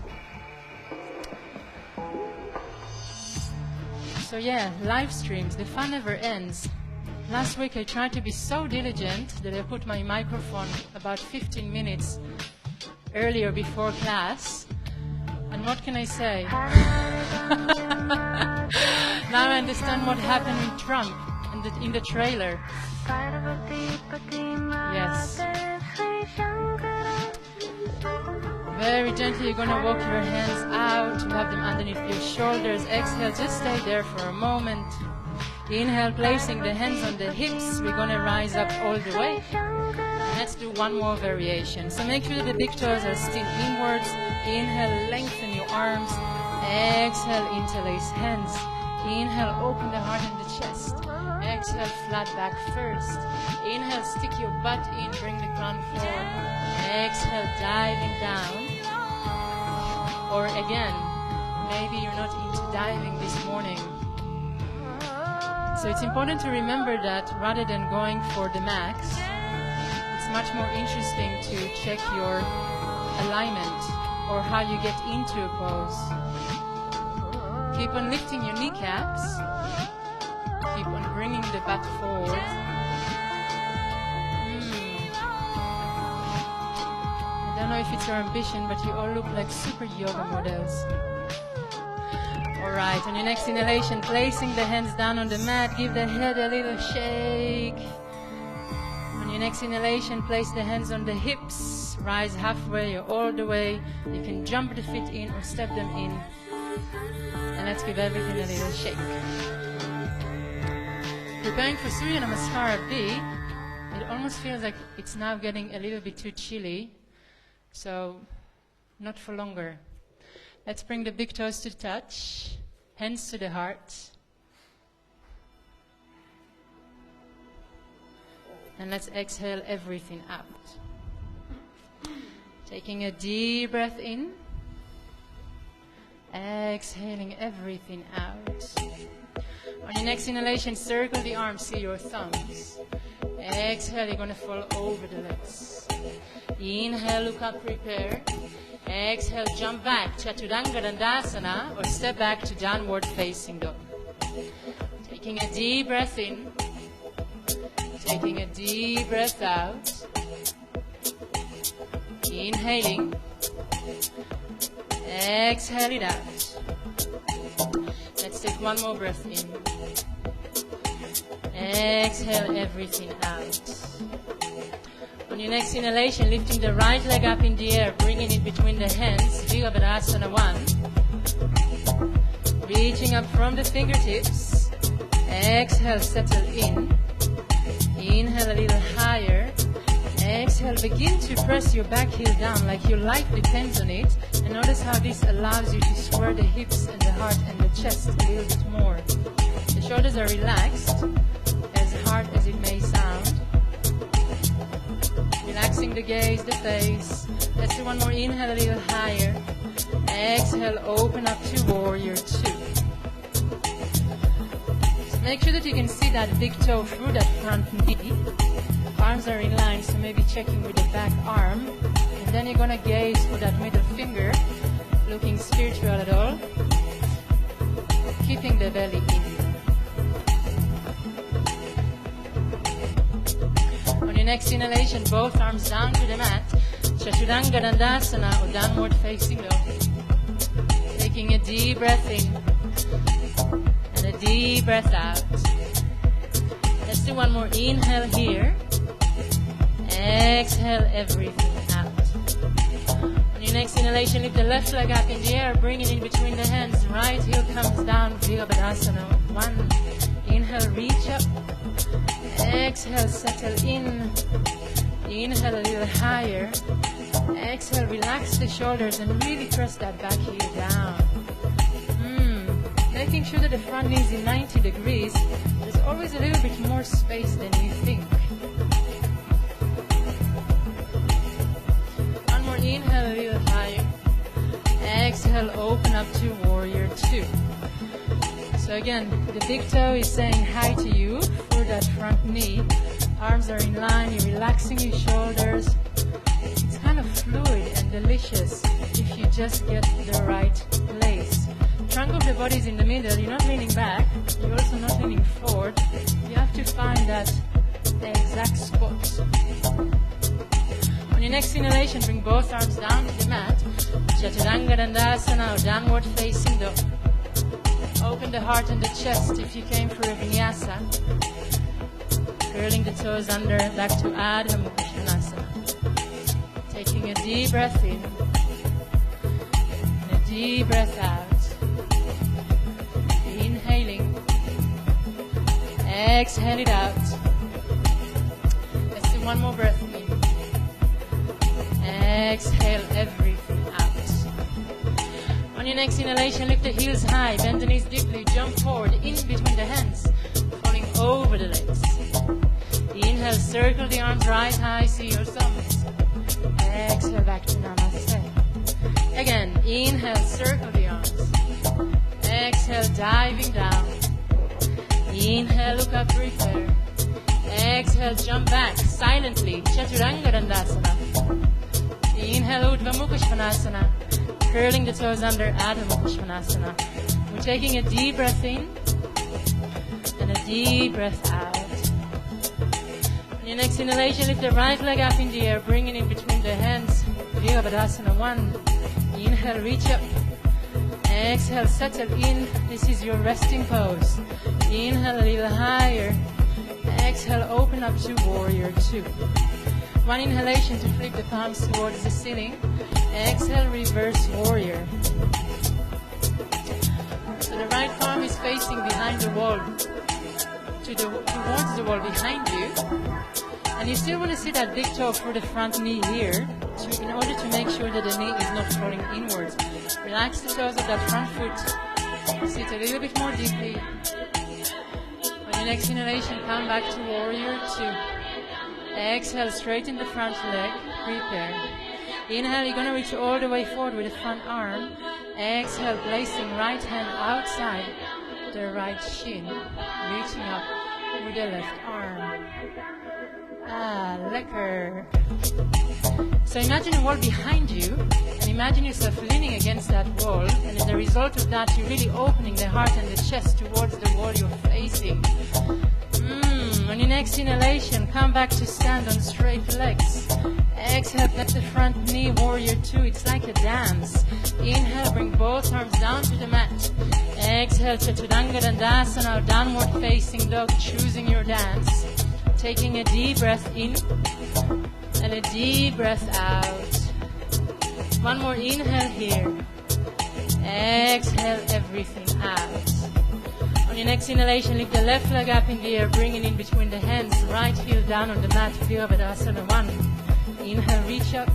So yeah, live streams, the fun never ends. Last week I tried to be so diligent that I put my microphone about 15 minutes earlier before class. And what can I say? Now I understand what happened with Trump in the trailer. Yes. Very gently, you're going to walk your hands out to have them underneath your shoulders. Exhale, just stay there for a moment. Inhale, placing the hands on the hips. We're going to rise up all the way. Let's do one more variation. So make sure that the big toes are still inwards. Inhale, lengthen your arms. Exhale, interlace hands. Inhale, open the heart and the chest. Exhale, flat back first. Inhale, stick your butt in, bring the crown forward. Exhale, diving down. Or again, maybe you're not into diving this morning. So it's important to remember that rather than going for the max, it's much more interesting to check your alignment or how you get into a pose. Keep on lifting your kneecaps. Keep on bringing the butt forward. I don't know if it's your ambition, but you all look like super yoga models. Alright, on your next inhalation, placing the hands down on the mat, give the head a little shake. On your next inhalation, place the hands on the hips, rise halfway or all the way. You can jump the feet in or step them in. And let's give everything a little shake. Preparing for Surya Namaskara B, it almost feels like it's now getting a little bit too chilly. So, not for longer. Let's bring the big toes to touch, hands to the heart. And let's exhale everything out. Taking a deep breath in. Exhaling everything out. On your next inhalation, circle the arms, see your thumbs. Exhale, you're going to fall over the legs. Inhale, look up, prepare. Exhale, jump back, Chaturanga Dandasana, or step back to downward facing dog. Taking a deep breath in. Taking a deep breath out. Inhaling. Exhale it out. Let's take one more breath in. Exhale everything out. On your next inhalation, lifting the right leg up in the air, bringing it between the hands, Virabhadrasana 1. Reaching up from the fingertips. Exhale, settle in. Inhale a little higher. Exhale, begin to press your back heel down like your life depends on it. And notice how this allows you to square the hips and the heart and the chest a little bit more. The shoulders are relaxed, as hard as it may sound. Relaxing the gaze, the face. Let's do one more. Inhale a little higher. Exhale, open up to warrior 2. So make sure that you can see that big toe through that front knee. Arms are in line, so maybe checking with the back arm. And And then you're going to gaze for that middle finger, looking spiritual at all, keeping the belly in. On your next inhalation, both arms down to the mat, Chaturanga Dandasana or downward facing dog. Taking a deep breath in and a deep breath out. Let's do one more inhale here. Exhale everything out. On your next inhalation, lift the left leg up in the air, bring it in between the hands. Right heel comes down, Virabhadasana. One. Inhale, reach up. Exhale, settle in. Inhale a little higher. Exhale, relax the shoulders and really press that back heel down. Making sure that the front knee is in 90 degrees. There's always a little bit more space than you think. One more inhale, a little higher. Exhale, open up to warrior two. So again, the big toe is saying hi to you for that front knee. Arms are in line, you're relaxing your shoulders. It's kind of fluid and delicious if you just get the right place. Trunk of the body is in the middle, you're not leaning back, you're also not leaning forward. You have to find that exact spot. On your next inhalation, bring both arms down to the mat. Chaturanga Dandasana or downward facing dog. Open the heart and the chest if you came for a vinyasa. Curling the toes under, back to Adho Mukha Svanasana. Taking a deep breath in and a deep breath out. Inhaling. Exhale it out. Let's do one more breath in. Exhale everything out. On your next inhalation, lift the heels high, bend the knees deeply, jump forward in between the hands, falling over the legs. Inhale, circle the arms right high, see your thumbs. Exhale, back to Namaste. Again, inhale, circle the arms. Exhale, diving down. Inhale, look up, prepare. Exhale, jump back silently, Chaturanga Dandasana. Inhale, Urdhva Mukha Svanasana. Curling the toes under, Adho Mukha Svanasana. We're taking a deep breath in and a deep breath out. On your next inhalation, lift the right leg up in the air, bring it in between the hands. Virabhadasana. One. Inhale, reach up. Exhale, settle in. This is your resting pose. Inhale a little higher. Exhale, open up to warrior two. One inhalation to flip the palms towards the ceiling. Exhale, reverse warrior. So the right palm is facing behind the wall, towards the wall behind you. And you still want to see that big toe for the front knee here, in order to make sure that the knee is not falling inwards. Relax the toes of that front foot. Sit a little bit more deeply. On your next inhalation, come back to warrior two. Exhale, straighten the front leg. Prepare. Inhale, you're going to reach all the way forward with the front arm. Exhale, placing right hand outside the right shin. Reaching up with the left arm. Lekker. So imagine a wall behind you, and imagine yourself leaning against that wall, and as a result of that, you're really opening the heart and the chest towards the wall you're facing. On your next inhalation, come back to stand on straight legs. Exhale, let the front knee, warrior two. It's like a dance. Inhale, bring both arms down to the mat. Exhale, Chaturanga Dandasana, or downward facing dog, choosing your dance. Taking a deep breath in and a deep breath out. One more inhale here. Exhale everything out. On your next inhalation, lift the left leg up in the air, bring it in between the hands, right heel down on the mat, Virabhadasana. One. Inhale, reach up.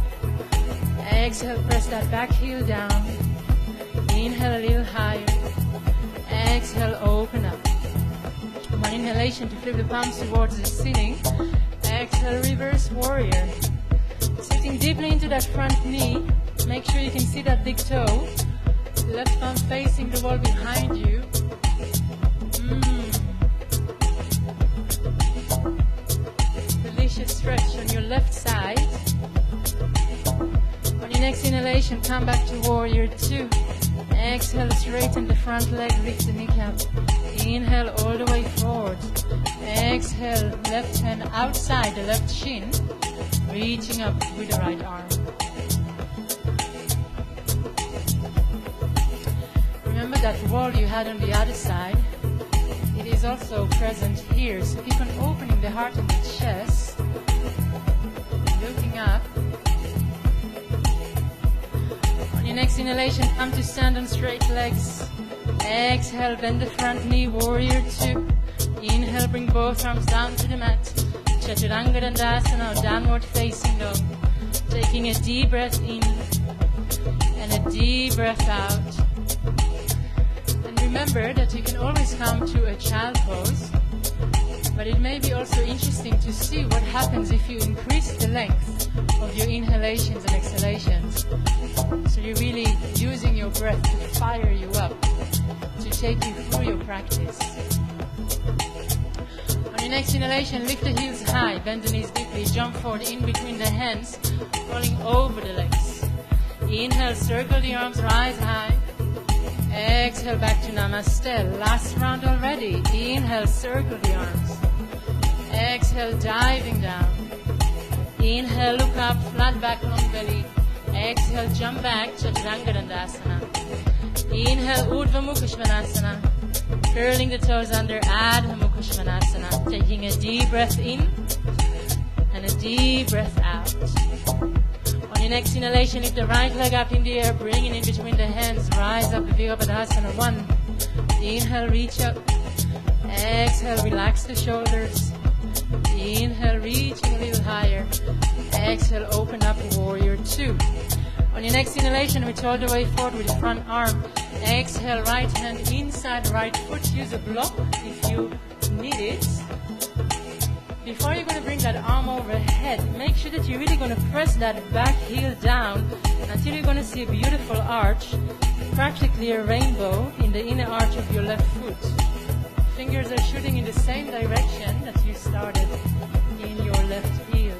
Exhale, press that back heel down. Inhale a little higher. Exhale, open up. One inhalation to flip the palms towards the ceiling. Exhale, reverse warrior. Sitting deeply into that front knee. Make sure you can see that big toe. Left palm facing the wall behind you. Delicious stretch on your left side. next inhalation, come back to warrior 2. Exhale, straighten the front leg, lift the kneecap. Inhale all the way forward. Exhale, left hand outside the left shin, reaching up with the right arm. Remember that wall you had on the other side? It is also present here, so keep on opening the heart and the chest, looking up. On your next inhalation, come to stand on straight legs. Exhale, bend the front knee, warrior 2. Inhale, bring both arms down to the mat. Chaturanga Dandasana, downward facing dog. Taking a deep breath in and a deep breath out. And remember that you can always come to a child pose, but it may be also interesting to see what happens if you increase the length of your inhalations and exhalations. So you're really using your breath to fire you up, to take you through your practice. On your next inhalation, lift the heels high, bend the knees deeply, jump forward in between the hands, rolling over the legs. Inhale, circle the arms, rise high. Exhale, back to Namaste. Last round already. Inhale, circle the arms. Exhale, diving down. Inhale, look up, flat back, long belly. Exhale, jump back, Chaturanga Dandasana. Inhale, Urdhva Mukha Svanasana. Curling the toes under, Adha Mukha Svanasana. Taking a deep breath in and a deep breath out. On your next inhalation, lift the right leg up in the air, bring it in between the hands, rise up, Virabhadasana. 1. Inhale, reach up. Exhale, relax the shoulders. Inhale, reaching a little higher. Exhale, open up, warrior 2. On your next inhalation, reach all the way forward with the front arm. Exhale, right hand inside right foot. Use a block if you need it. Before you're going to bring that arm overhead, make sure that you're really going to press that back heel down until you're going to see a beautiful arch, practically a rainbow in the inner arch of your left foot. Fingers are shooting in the same direction that you started in your left heel.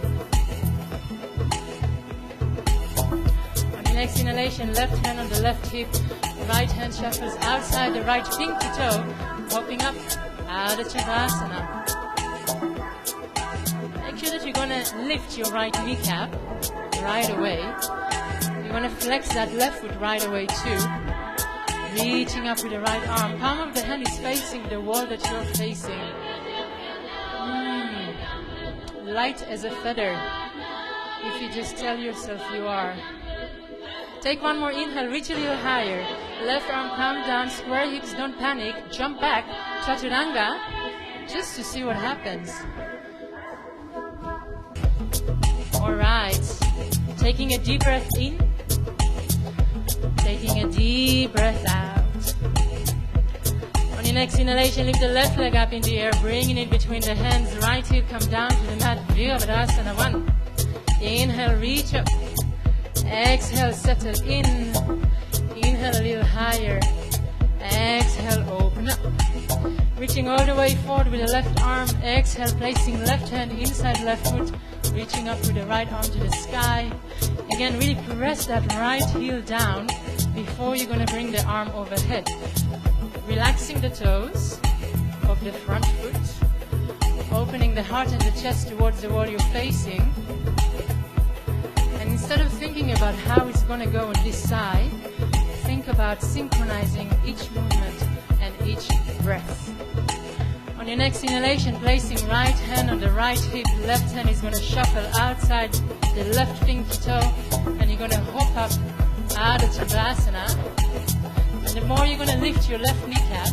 On the next inhalation, left hand on the left hip, right hand shuffles outside the right pinky toe, hopping up, Adha Chavasana. Make sure that you're going to lift your right kneecap right away. You're going to flex that left foot right away too. Reaching up with the right arm. Palm of the hand is facing the wall that you're facing. Light as a feather, if you just tell yourself you are. Take one more inhale, reach a little higher. Left arm come down, square hips, don't panic. Jump back, Chaturanga, just to see what happens. Alright, taking a deep breath in, taking a deep breath out. On your next inhalation, lift the left leg up in the air, bringing it between the hands, right heel come down to the mat, Virabhadasana. 1. Inhale, reach up. Exhale, settle in. Inhale a little higher. Exhale, open up. Reaching all the way forward with the left arm. Exhale, placing left hand inside left foot. Reaching up with the right arm to the sky. Again, really press that right heel down before you're going to bring the arm overhead. Relaxing the toes of the front foot. Opening the heart and the chest towards the wall you're facing. And instead of thinking about how it's going to go on this side, think about synchronizing each movement and each breath. On your next inhalation, placing right hand on the right hip, left hand is going to shuffle outside the left pinky toe, and you're going to hop up Adha Chavasana. And the more you're going to lift your left kneecap,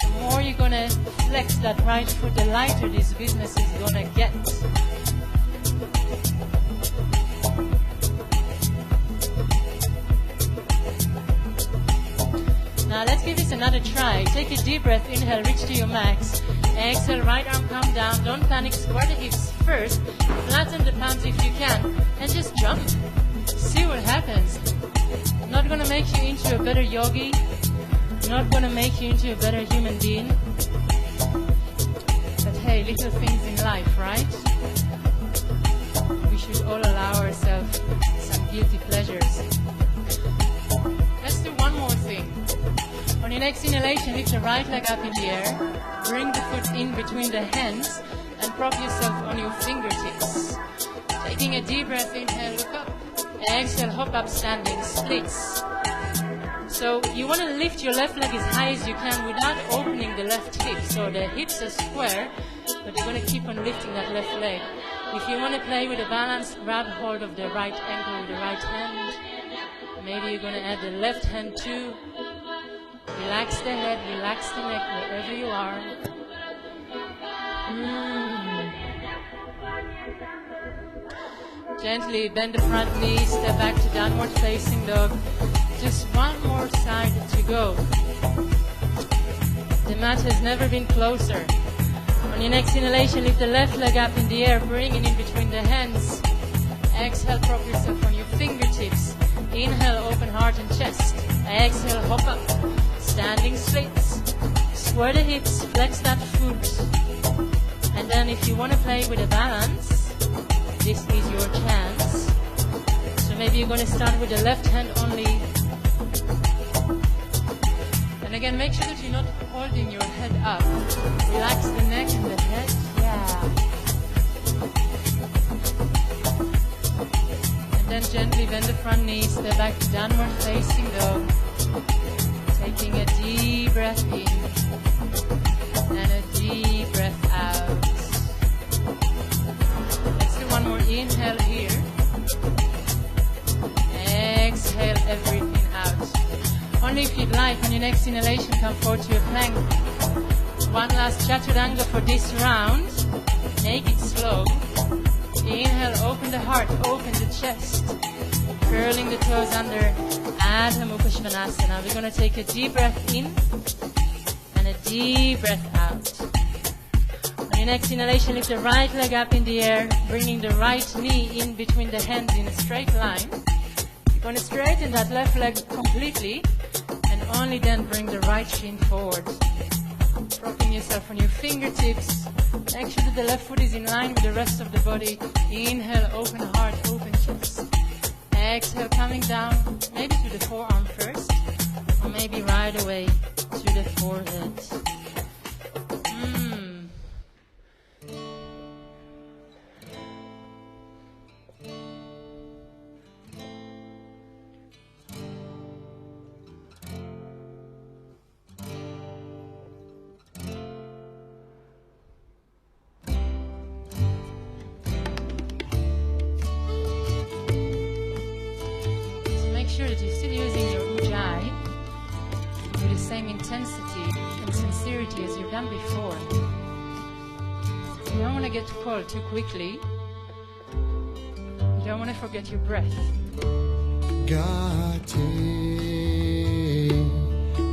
the more you're going to flex that right foot, the lighter this business is going to get. Now let's give this another try. Take a deep breath, inhale, reach to your max. Exhale, right arm come down, don't panic, square the hips first, flatten the palms if you can, and just jump. See what happens. Not going to make you into a better yogi, not going to make you into a better human being. But hey, little things in life, right? we should all allow ourselves some guilty pleasures. Let's do one more thing. On your next inhalation, lift the right leg up in the air, bring the foot in between the hands, and prop yourself on your fingertips. Taking a deep breath, inhale, look up. Exhale, hop up, standing splits. So you want to lift your left leg as high as you can without opening the left hip. So the hips are square, but you're going to keep on lifting that left leg. If you want to play with a balance, grab hold of the right ankle with the right hand. Maybe you're going to add the left hand too. Relax the head, relax the neck, wherever you are. Gently bend the front knee, step back to downward facing dog. Just one more side to go. The mat has never been closer. On your next inhalation, lift the left leg up in the air, bring it in between the hands. Exhale, prop yourself on your fingertips. Inhale, open heart and chest. Exhale, hop up. Standing splits. Square the hips, flex that foot. And then if you want to play with a balance, this is your chance. So maybe you're going to start with the left hand only. And again, make sure that you're not holding your head up. Relax the neck and the head. Yeah. And then gently bend the front knee, step back to downward facing dog. Taking a deep breath in and a deep breath out. Let's do one more inhale here. Exhale everything out. Only if you'd like, on your next inhalation, come forward to a plank. One last chaturanga for this round. Make it slow. Inhale, open the heart, open the chest. Curling the toes under. Adho Mukha Svanasana. We're going to take a deep breath in and a deep breath out. On your next inhalation, lift the right leg up in the air, bringing the right knee in between the hands in a straight line. You're going to straighten that left leg completely and only then bring the right shin forward. Propping yourself on your fingertips. Make sure that the left foot is in line with the rest of the body. Inhale, open heart, open chest. Exhale, coming down, maybe to the forearm first, or maybe right away to the forehead. Sure that you're still using your ujjayi with the same intensity and sincerity as you've done before. You don't want to get cold too quickly. You don't want to forget your breath. Gate,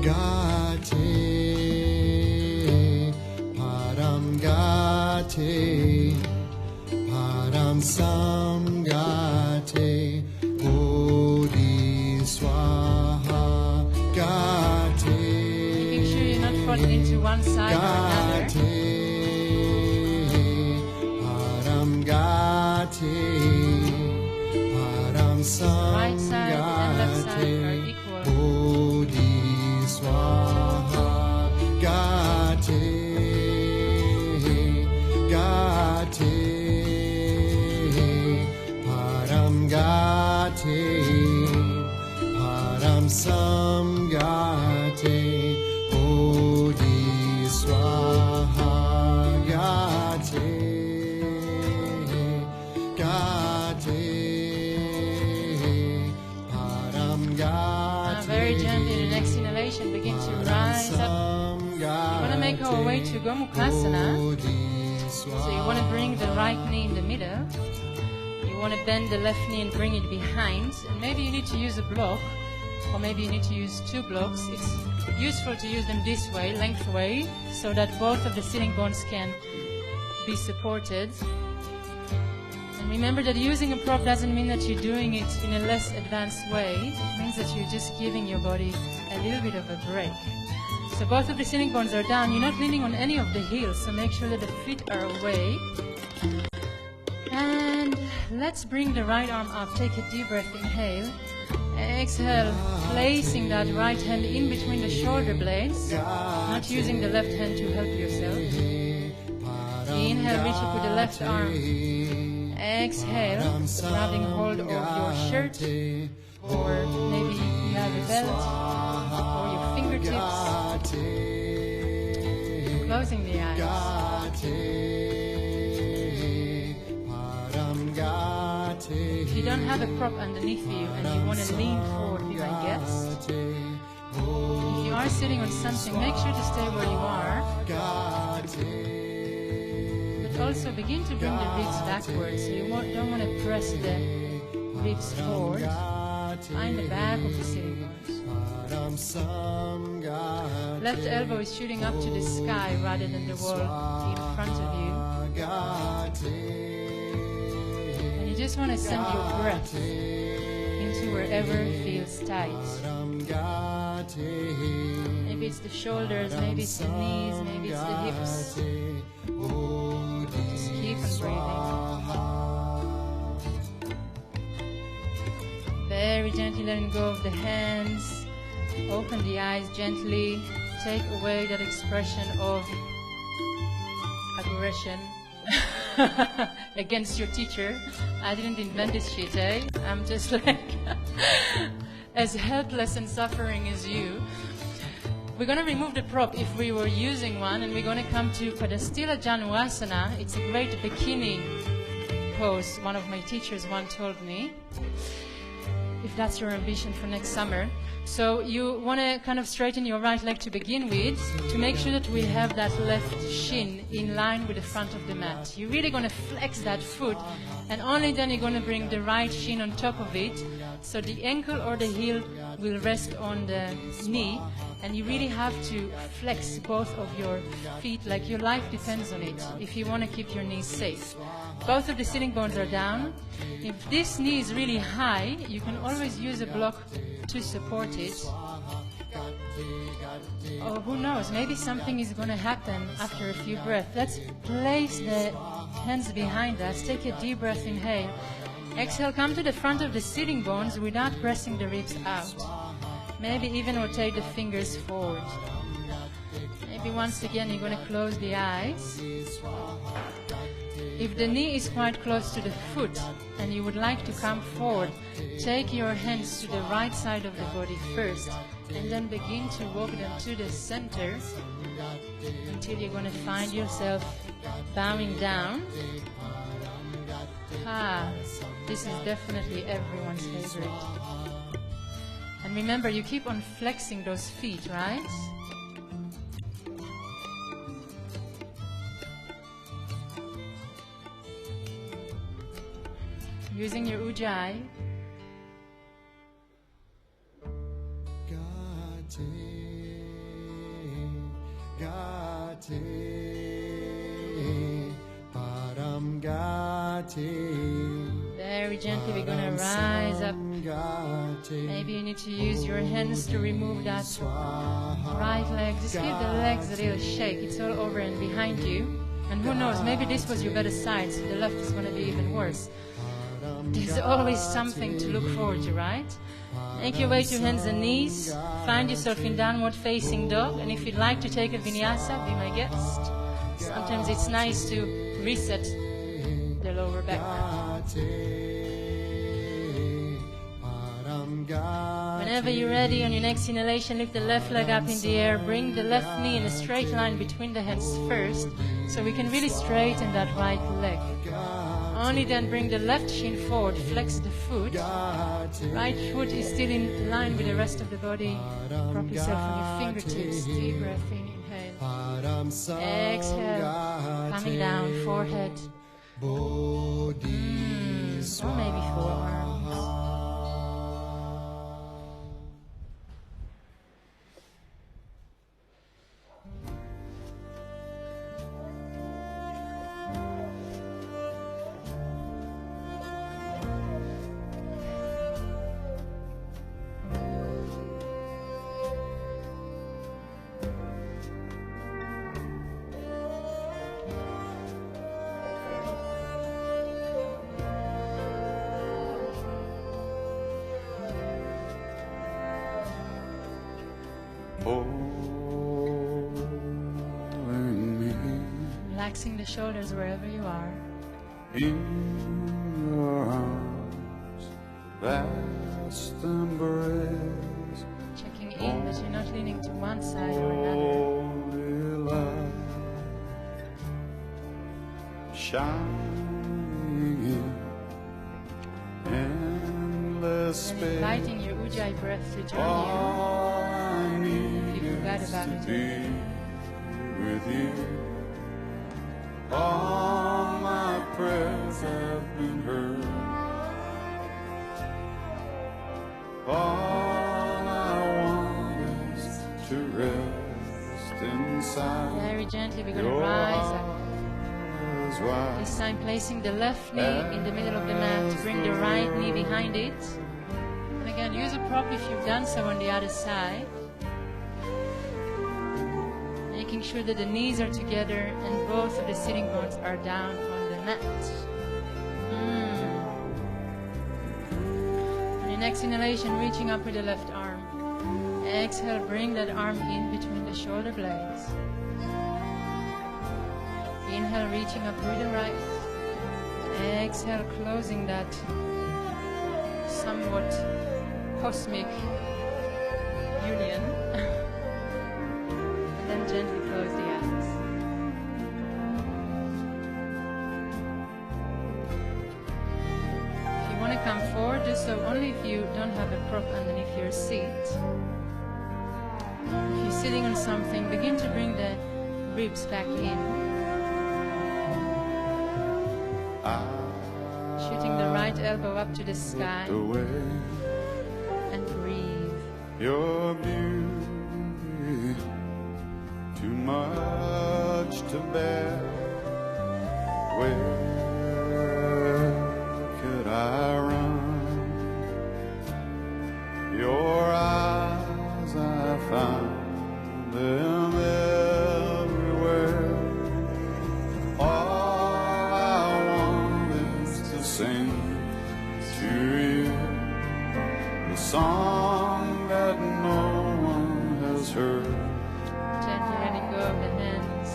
gate, param gate, param sam gate, Svaha Gate. Making sure you're not falling into one side or another. Param Gate, Param Sam Right side and left side are equal. Bodhi Svaha Gate, Gate, Param Gate. Samgate Bodhi Svaha Gate Gate Param Gate. Very gently, the next inhalation, begin to rise up. We want to make our way to Gomukhasana. So you want to bring the right knee in the middle. You want to bend the left knee and bring it behind. And maybe you need to use a block. Or maybe you need to use two blocks. It's useful to use them this way, lengthway, so that both of the sitting bones can be supported. And remember that using a prop doesn't mean that you're doing it in a less advanced way. It means that you're just giving your body a little bit of a break. So both of the sitting bones are down. You're not leaning on any of the heels, so make sure that the feet are away. And And let's bring the right arm up. Take a deep breath, inhale. Exhale, placing that right hand in between the shoulder blades, not using the left hand to help yourself. Inhale, reach up with the left arm. Exhale, grabbing hold of your shirt, or maybe you have a belt, or your fingertips. Closing the eyes. If you don't have a prop underneath you and you want to lean forward, be my guest. If you are sitting on something, make sure to stay where you are. But also begin to bring the ribs backwards. So you don't want to press the ribs forward. Find the back of the sitting bones. Left elbow is shooting up to the sky rather than the wall in front of you. And you just want to send your breath into wherever feels tight. Maybe it's the shoulders, maybe it's the knees, maybe it's the hips. Just keep on breathing. Very gently letting go of the hands. Open the eyes gently. Take away that expression of aggression against your teacher. I didn't invent this shit, eh? I'm just like as helpless and suffering as you. We're going to remove the prop if we were using one, and we're going to come to Padastila Januasana. It's a great beginning pose, one of my teachers once told me, if that's your ambition for next summer. So you want to kind of straighten your right leg to begin with, to make sure that we have that left shin in line with the front of the mat. You're really going to flex that foot, and only then you're going to bring the right shin on top of it, so the ankle or the heel will rest on the knee, and you really have to flex both of your feet like your life depends on it, if you want to keep your knees safe. Both of the sitting bones are down. If this knee is really high, you can always use a block to support it. Oh, who knows, maybe something is going to happen after a few breaths. Let's place the hands behind us. Take a deep breath, inhale. Exhale, come to the front of the sitting bones without pressing the ribs out. Maybe even rotate the fingers forward. Maybe once again you're going to close the eyes. If the knee is quite close to the foot and you would like to come forward, take your hands to the right side of the body first, and then begin to walk them to the center until you're going to find yourself bowing down. This is definitely everyone's favorite. And remember, you keep on flexing those feet, right? Using your ujjayi. Very gently we're going to rise up. Maybe you need to use your hands to remove that right leg. Just give the legs a little shake. It's all over and behind you. And who knows, maybe this was your better side, so the left is going to be even worse. There's always something to look forward to, right? Make your way to hands and knees. Find yourself in downward facing dog. And if you'd like to take a vinyasa, be my guest. Sometimes it's nice to reset the lower back. Whenever you're ready, on your next inhalation, lift the left leg up in the air. Bring the left knee in a straight line between the hands first, so we can really straighten that right leg. Only then bring the left shin forward, flex the foot. Right foot is still in line with the rest of the body. Prop yourself on your fingertips. Deep breath in, inhale. Exhale, coming down, forehead. Or maybe forearms. holding me Relaxing the shoulders wherever you are. in your arms, vast embrace. Checking in that you're not leaning to one side or another. Holy love, shining in endless And space. inviting your Ujjayi breath to join All I need If you forgot is about to it. be with you. All my prayers have been heard. All I want is to rest inside. Very gently, we're going to Your rise up. arms wide. This time placing the left knee in the middle of the mat. Bring the right knee behind it. And again, use a prop if you've done so on the other side. Making sure that the knees are together and both of the sitting bones are down on the mat. On your next inhalation, reaching up with the left arm. Exhale, bring that arm in between the shoulder blades. Inhale, reaching up with the right. Exhale, closing that somewhat cosmic union. And then gently close the eyes. If you want to come forward, do so only if you don't have a prop underneath your seat. If you're sitting on something, begin to bring the ribs back in. Shooting the right elbow up to the sky Away and breathe. your beauty, too much to bear. Where could I run? Your eyes, I found them everywhere. All I want is to sing to you the song that no one has heard. Gently letting go of the hands.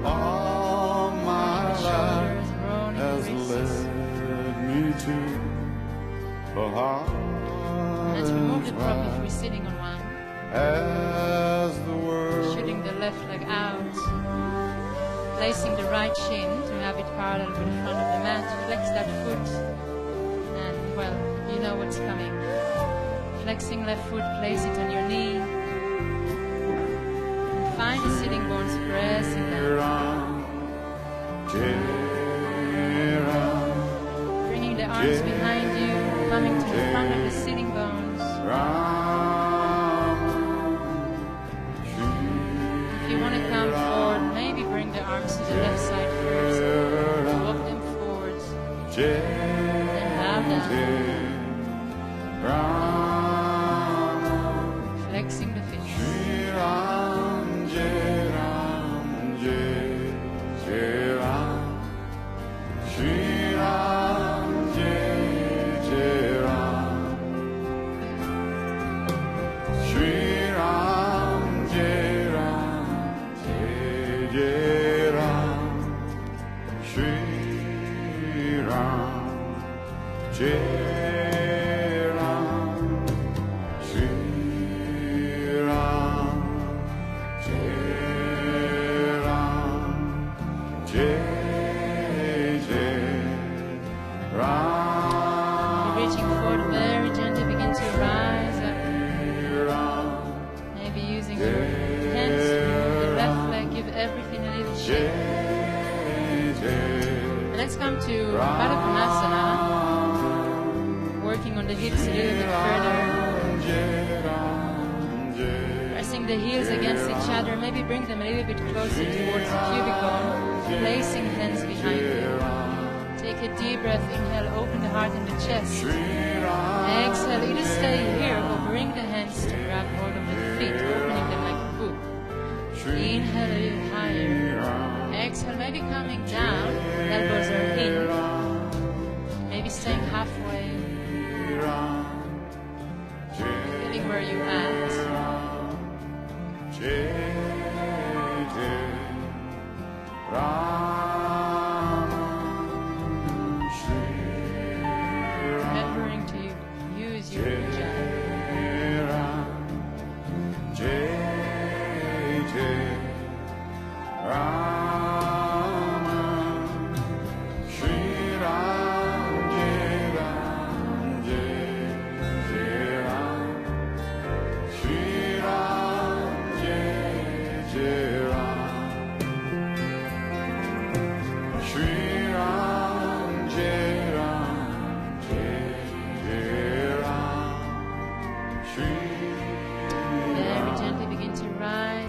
All my The life shoulders rolling has the wrists. led me to a heart Let's remove the as prop if we're wide sitting on one. as the world. Shooting the left leg out. Placing the right shin to have it parallel with the front of the mat. Flex that foot. And, well, you know what's coming. Flexing left foot, place it on your knee. And find the sitting bones pressing down. Bringing the arms behind you, coming to the front of the sitting bones. If you want to come forward, maybe bring the arms to the left side first. Walk them forward. And bow down. Flexing the feet. You're reaching forward very gently, begin to rise up. Maybe using your hands to remove the left leg, give everything a little shake. And let's come to Baddha Konasana, working on the hips a little bit further. Pressing the heels against each other, maybe bring them a little bit closer towards the pubic bone, placing hands behind you. Take a deep breath, inhale, open the heart and the chest. Exhale, either stay here or bring the hands to grab hold of the feet, opening them like a hoop. Inhale a little higher. Exhale, maybe coming down, elbows are in. Maybe staying halfway. Feeling where you're at.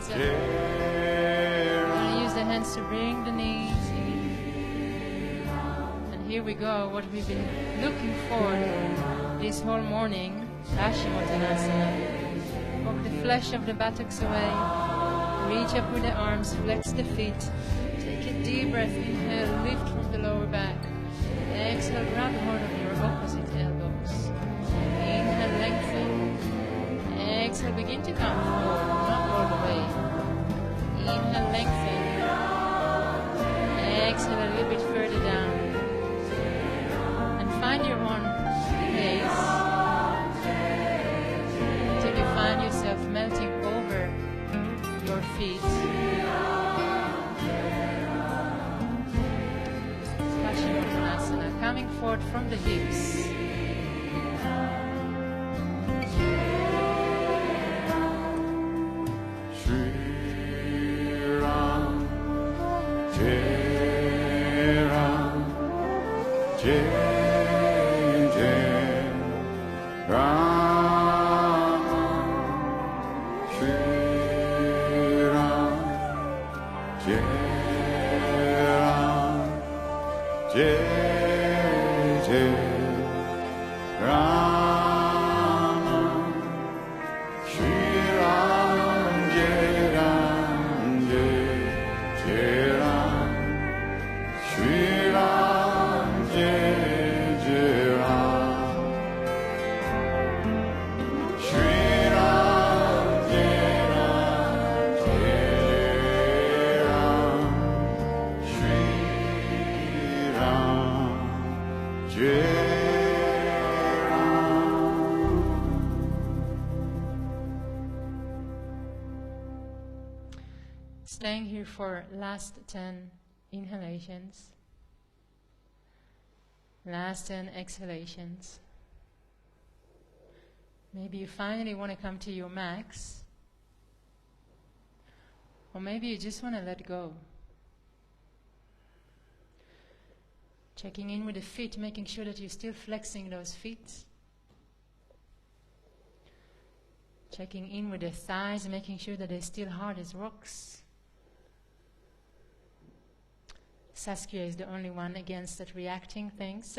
hands up. We're going to use the hands to bring the knees in. And here we go, what we've been looking for this whole morning, Paschimottanasana. Walk the flesh of the buttocks away. Reach up with the arms, flex the feet. Take a deep breath, inhale, lift from the lower back. Exhale, grab hold of your opposite elbows. Inhale, lengthen. Exhale, begin to come forward, not all the way. Inhale, lengthen. Exhale, a little bit further down. And find your own pace until you find yourself melting over your feet. Paschimottanasana, coming forward from the hips. Staying here for last 10 inhalations, last 10 exhalations. Maybe you finally want to come to your max, or maybe you just want to let go. Checking in with the feet, making sure that you're still flexing those feet. Checking in with the thighs, making sure that they're still hard as rocks. Saskia is the only one against that reacting things.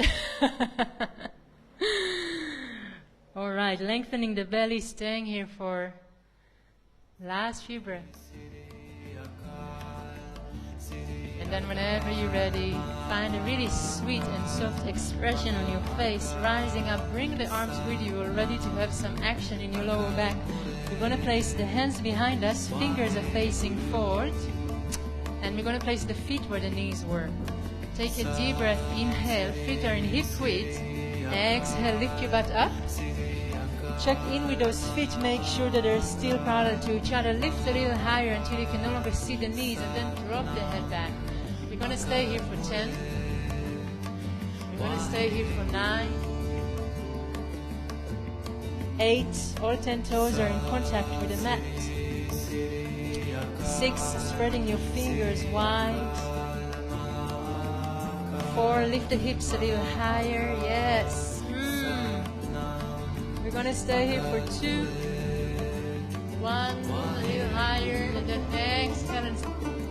All right, lengthening the belly, staying here for last few breaths. And then whenever you're ready, find a really sweet and soft expression on your face, rising up, bring the arms with you, ready to have some action in your lower back. We're going to place the hands behind us, fingers are facing forward. And we're going to place the feet where the knees were. Take a deep breath, inhale, feet are in hip width. Exhale, lift your butt up. Check in with those feet, make sure that they're still parallel to each other. Lift a little higher until you can no longer see the knees, and then drop the head back. We're going to stay here for 10. We're going to stay here for 9. 8, all 10 toes are in contact with the mat. 6, spreading your fingers wide. 4, lift the hips a little higher. Yes. We're going to stay here for 2. 1, a little higher. And then exhale and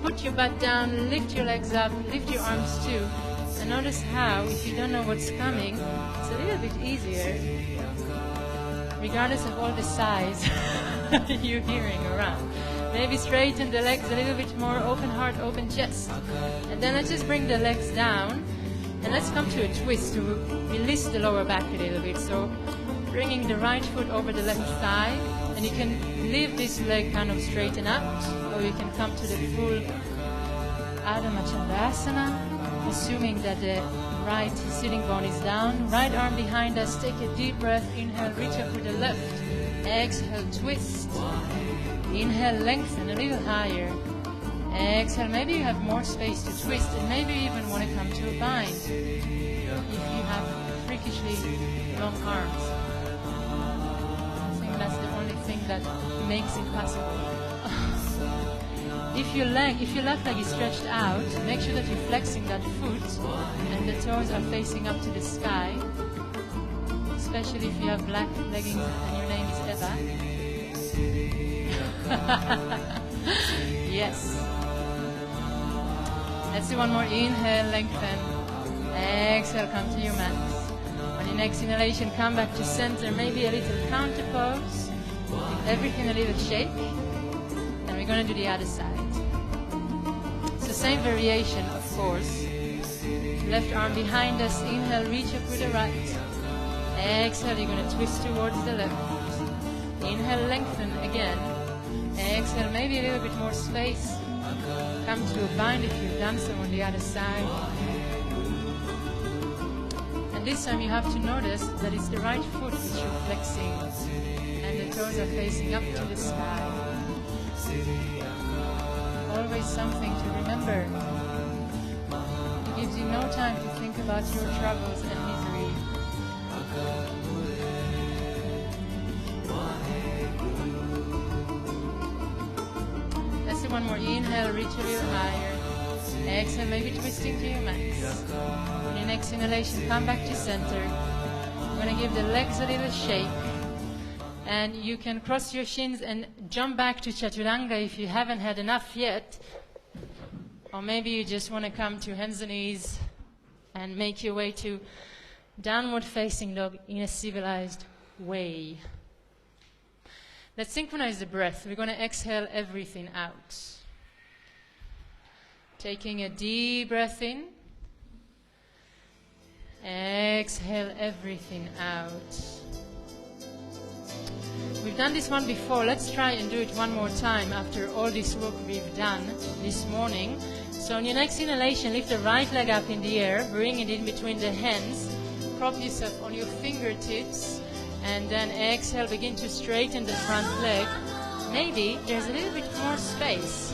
put your butt down. Lift your legs up. Lift your arms too. And notice how, if you don't know what's coming, it's a little bit easier, regardless of all the sighs you're hearing around. Maybe straighten the legs a little bit more, open heart, open chest. And then let's just bring the legs down. And let's come to a twist to release the lower back a little bit. So bringing the right foot over the left thigh. And you can leave this leg kind of straighten out. Or you can come to the full Adho Chandasana. Assuming that the right sitting bone is down. Right arm behind us. Take a deep breath. Inhale, reach up with the left. Exhale, twist. Inhale, lengthen a little higher. Exhale, maybe you have more space to twist, and maybe you even want to come to a bind if you have freakishly long arms. I think that's the only thing that makes it possible. If your left leg is stretched out, make sure that you're flexing that foot and the toes are facing up to the sky, especially if you have black leggings and your name is Eva. Let's do one more. Inhale, lengthen. Exhale, come to your mat. On your next inhalation, come back to center. Maybe a little counter pose. Give everything a little shake. And we're going to do the other side. It's the same variation, of course. Left arm behind us. Inhale, reach up with the right. Exhale, you're going to twist towards the left. Inhale, lengthen again. Exhale, maybe a little bit more space. Come to a bind if you've done so on the other side. And this time you have to notice that it's the right foot which you're flexing. And the toes are facing up to the sky. Always something to remember. It gives you no time to think about your troubles and misery. Let's do one more. Inhale, reach a little higher. Exhale, maybe twisting to your max. On your next inhalation, come back to center. I'm going to give the legs a little shake. And you can cross your shins and jump back to Chaturanga if you haven't had enough yet. Or maybe you just want to come to hands and knees and make your way to downward facing dog in a civilized way. Let's synchronize the breath. We're going to exhale everything out. Taking a deep breath in. Exhale everything out. We've done this one before. Let's try and do it one more time after all this work we've done this morning. So on your next inhalation, lift the right leg up in the air. Bring it in between the hands. Prop yourself on your fingertips. And then exhale, begin to straighten the front leg. Maybe there's a little bit more space.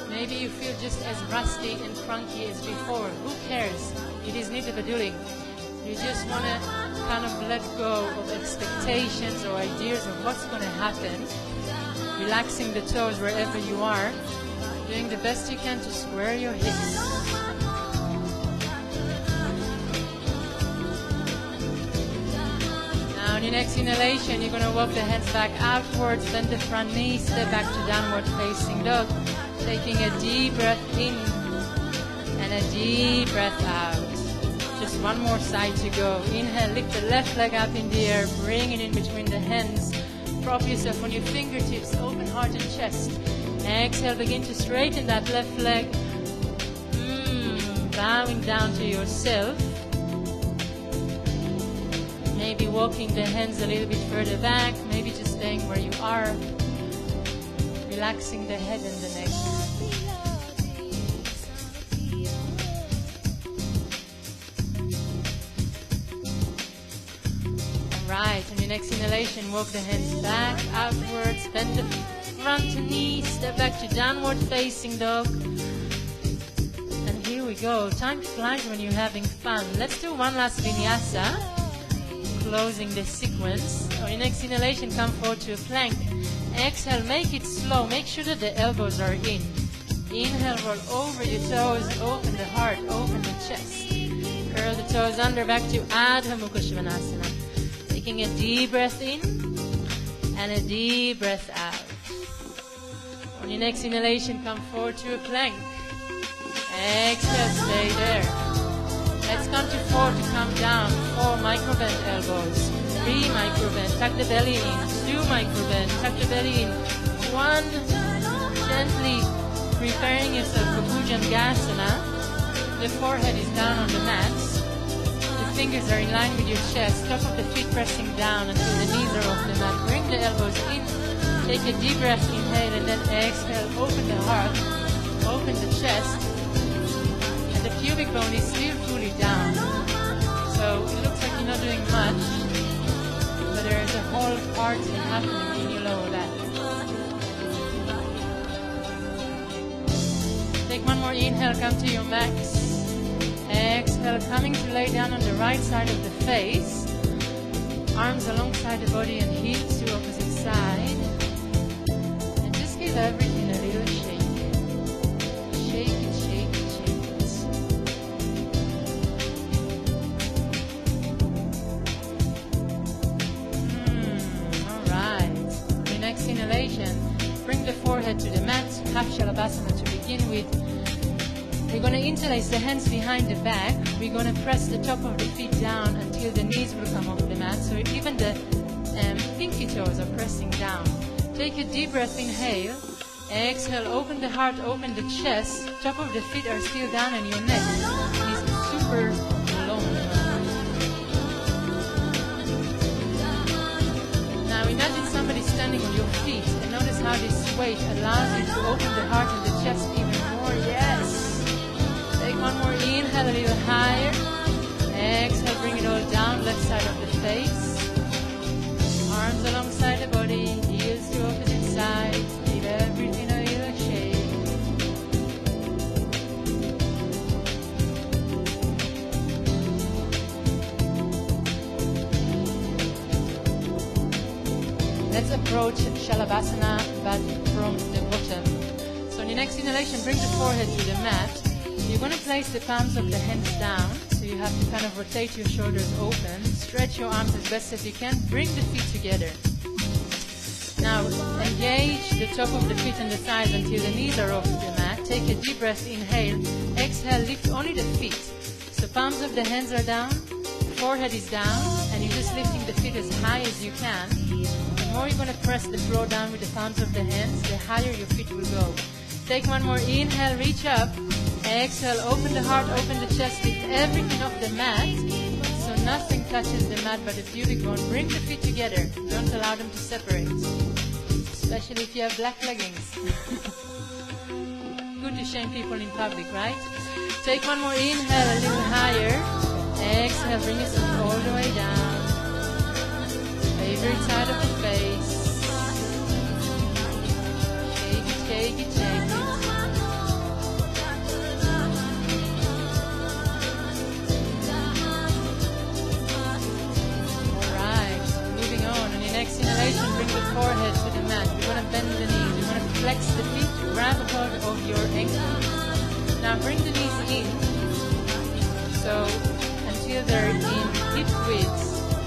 Maybe you feel just as rusty and crunky as before. Who cares? It is niet de bedoeling. You just want to kind of let go of expectations or ideas of what's going to happen. Relaxing the toes wherever you are. Doing the best you can to square your hips. Now on your next inhalation, you're going to walk the hands back outwards, bend the front knee, step back to downward facing dog. Taking a deep breath in and a deep breath out. Just one more side to go. Inhale, lift the left leg up in the air, bring it in between the hands. Prop yourself on your fingertips, open heart and chest. Exhale, begin to straighten that left leg. Bowing down to yourself. Maybe walking the hands a little bit further back, maybe just staying where you are. Relaxing the head and the neck. Right, on your next inhalation, walk the hands back, outwards, bend the front knee, step back to downward facing dog. And here we go. Time flies when you're having fun. Let's do one last vinyasa, closing this sequence. On your next inhalation, come forward to a plank. Exhale, make it slow. Make sure that the elbows are in. Inhale, roll over your toes, open the heart, open the chest. Curl the toes under, back to Adho Mukha Svanasana. Taking a deep breath in and a deep breath out. On your next inhalation, come forward to a plank. Exhale, stay there. Let's count to 4 to come down. 4 micro bend elbows. 3 micro bend, tuck the belly in. 2 micro bend, tuck the belly in. 1, gently preparing yourself for Bhujangasana. The forehead is down on the mat. The fingers are in line with your chest. Top of the feet pressing down until the knees are off the mat. Bring the elbows in. Take a deep breath, inhale, and then exhale. Open the heart, open the chest. And the pubic bone is still fully down. So it looks like you're not doing much, but there is a whole party happening in your lower back. Take one more inhale, come to your max. Exhale, coming to lay down on the right side of the face. Arms alongside the body and heels to opposite side. And just give everything a little shake. Shake it, shake it, shake it. Alright. Your next inhalation, bring the forehead to the mat. half Shalabhasana to begin with. We're going to interlace the hands behind the back. We're going to press the top of the feet down until the knees will come off the mat. So even the pinky toes are pressing down. Take a deep breath, inhale. Exhale, open the heart, open the chest. Top of the feet are still down and your neck is super long. Now imagine somebody standing on your feet and notice how this weight allows you to open the heart and the chest even more. Yes! Take one more inhale, a little higher. Exhale, bring it all down, left side of the face. Arms alongside the body, heels to opposite sides. Give everything a little shake. Let's approach Shalabhasana, but from the bottom. So in your next inhalation, bring the forehead to the mat. You're going to place the palms of the hands down, so you have to kind of rotate your shoulders open. Stretch your arms as best as you can. Bring the feet together. Now, engage the top of the feet and the thighs until the knees are off the mat. Take a deep breath, inhale. Exhale, lift only the feet. So palms of the hands are down, forehead is down, and you're just lifting the feet as high as you can. The more you're going to press the floor down with the palms of the hands, the higher your feet will go. Take one more inhale, reach up. Exhale, open the heart, open the chest, lift everything off the mat. So nothing touches the mat but the pubic bone. Bring the feet together. Don't allow them to separate. Especially if you have black leggings. Good to shame people in public, right? Take one more inhale, a little higher. Exhale, bring yourself all the way down. Favorite side of the face. Shake it, shake it, shake it. Next inhalation, bring the forehead to the mat. You're going to bend the knees. You're going to flex the feet, grab a hold of your ankles. Now bring the knees in. So until they're in hip width.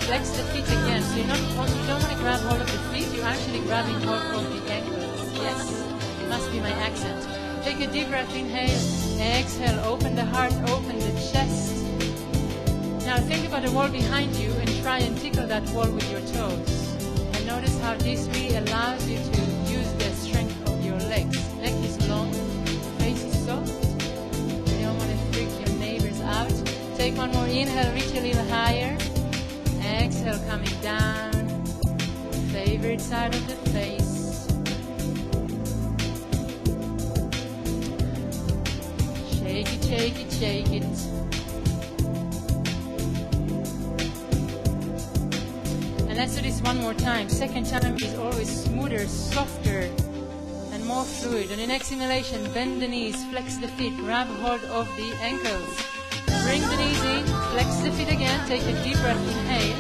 Flex the feet again. So you don't want to grab hold of the feet. You're actually grabbing hold of the ankles. Yes, it must be my accent. Take a deep breath. Inhale. Exhale. Open the heart. Open the chest. Now think about the wall behind you and try and tickle that wall with your toes. Notice how this really allows you to use the strength of your legs. Neck is long, face is soft. You don't want to freak your neighbors out. Take one more inhale, reach a little higher. Exhale, coming down. Favorite side of the face. Shake it, shake it, shake it. And let's do this one more time. Second time is always smoother, softer, and more fluid. On the next inhalation, bend the knees, flex the feet, grab hold of the ankles. Bring the knees in, flex the feet again, take a deep breath, inhale.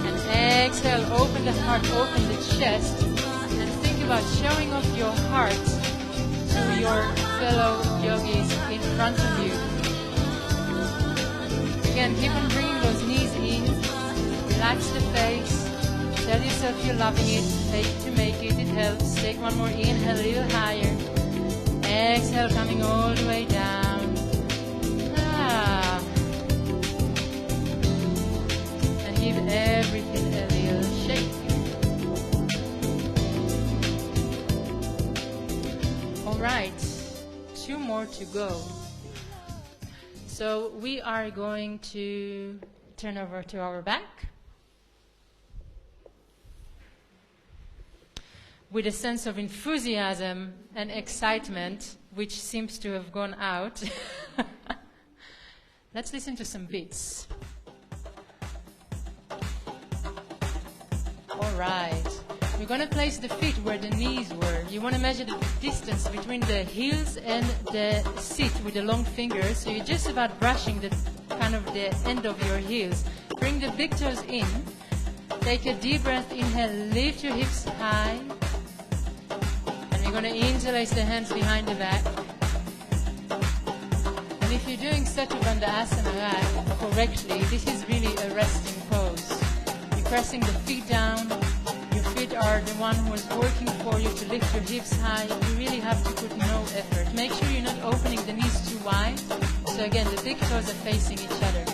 And exhale, open the heart, open the chest. And think about showing off your heart to your fellow yogis in front of you. Again, keep on bringing those knees in. Relax the face. Tell yourself you're loving it. Fake to make it. It helps. Take one more inhale, a little higher. Exhale, coming all the way down. And give everything a little shake. All right, 2 more to go. So we are going to turn over to our back. With a sense of enthusiasm and excitement, which seems to have gone out. Let's listen to some beats. All right. We're going to place the feet where the knees were. You want to measure the distance between the heels and the seat with the long fingers. So you're just about brushing the kind of the end of your heels. Bring the big toes in. Take a deep breath. Inhale. Lift your hips high. You're going to interlace the hands behind the back. And if you're doing Sattva correctly, this is really a resting pose. You're pressing the feet down. Your feet are the one who is working for you to lift your hips high. You really have to put effort. Make sure you're not opening the knees too wide. So again, the big toes are facing each other.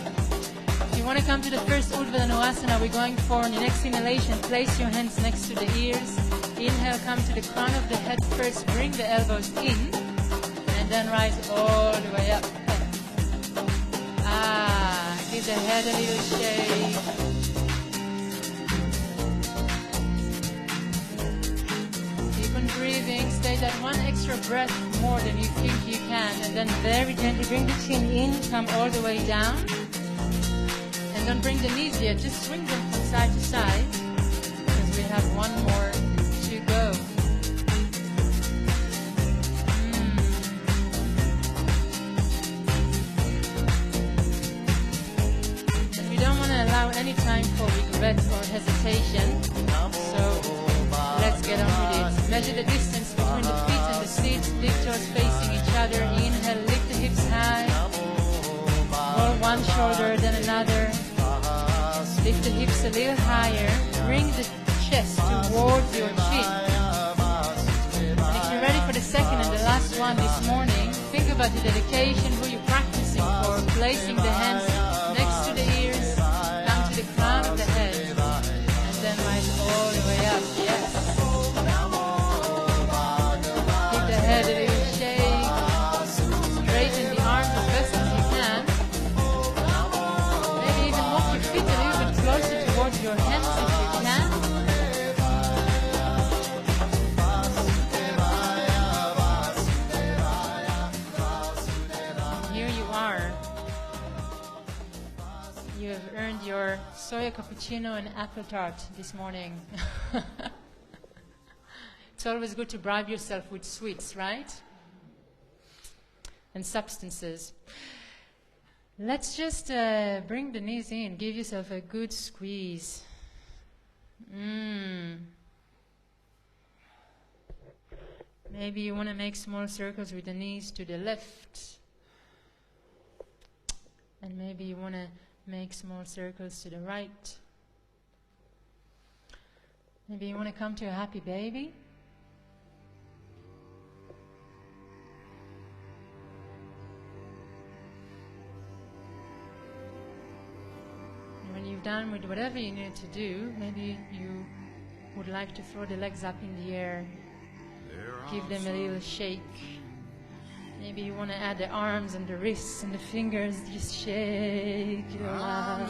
If you want to come to the first Urdhva we're going for, in the next inhalation, place your hands next to the ears. Inhale, come to the crown of the head first, bring the elbows in, and then rise all the way up. Give the head a little shake. Keep on breathing, stay that one extra breath more than you think you can, and then very gently bring the chin in, come all the way down. And don't bring the knees yet, just swing them from side to side, because we have one more to go. And we don't want to allow any time for regret or hesitation, so let's get on with it. Measure the distance between the feet and the seat, big toes facing each other. Inhale, lift the hips high, roll one shoulder then another. Lift the hips a little higher, bring the chest towards your chin. And if you're ready for the second and the last one this morning, think about the dedication, who you're practicing for, placing the hands next to the ears, come to the crown of the head, and then rise all the way up. Yes. Give the head a little shake, straighten the arms as best as you can. Maybe even walk your feet a little bit closer towards your hands if you can. Here you are. You have earned your soya cappuccino and apple tart this morning. It's always good to bribe yourself with sweets, right? And substances. Let's just bring the knees in. Give yourself a good squeeze. Maybe you want to make small circles with the knees to the left. And maybe you want to make small circles to the right. Maybe you want to come to a happy baby. When you've done with whatever you need to do, maybe you would like to throw the legs up in the air, give them a little shake. Maybe you want to add the arms and the wrists and the fingers, just shake it around.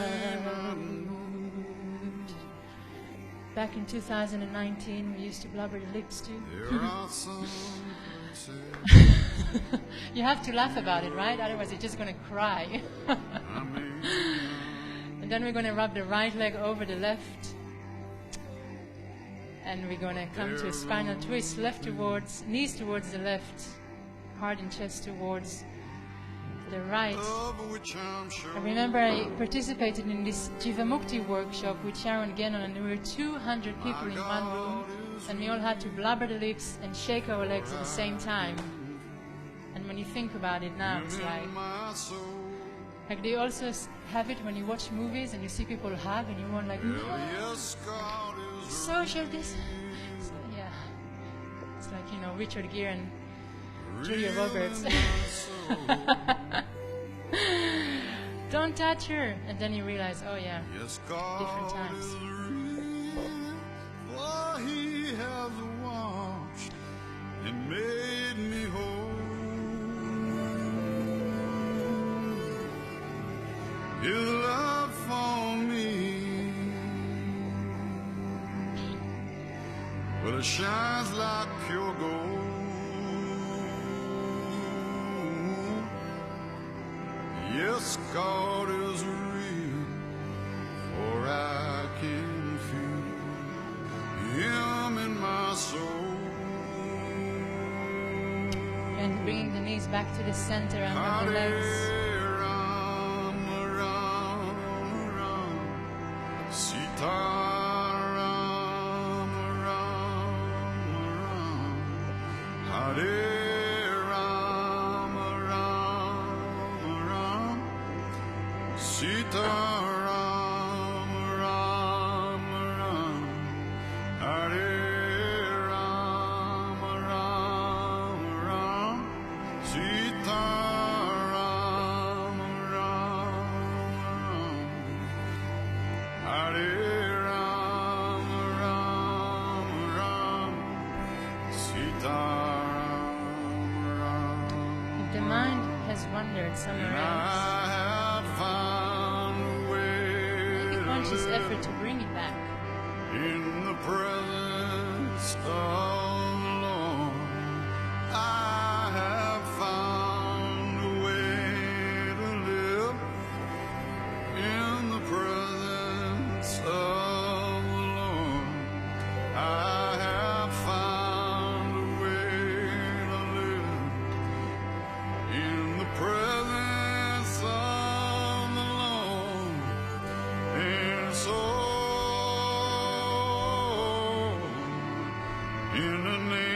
Back in 2019, we used to blubber the lips too. You have to laugh about it, right? Otherwise you're just going to cry. And then we're going to rub the right leg over the left. And we're going to come to a spinal twist, left towards, knees towards the left, heart and chest towards the right. I remember I participated in this Jivamukti workshop with Sharon Gannon, and there were 200 people in one room, and we all had to blubber the lips and shake our legs at the same time. And when you think about it now, it's like do you also have it when you watch movies and you see people hug and you want like, social distance? So, yeah. It's like, you know, Richard Gere and Julia Roberts. Don't touch her. And then you realize, oh yeah, different times. For he has washed and made me whole. His love for me, well, it shines like pure gold. Yes, God is real, for I can feel Him in my soul. And bringing the knees back to the center and the legs. Sita Ram Ram Ram, Hare Ram Ram Ram, Sita Ram Ram Ram, Hare Ram Ram Ram, wandered somewhere else, I have found a way make a to conscious live effort to bring it back. in the presence of the Lord. I have found a way to live in the presence of the Lord. I have found a way to live in the presence of the Lord. And so, in the name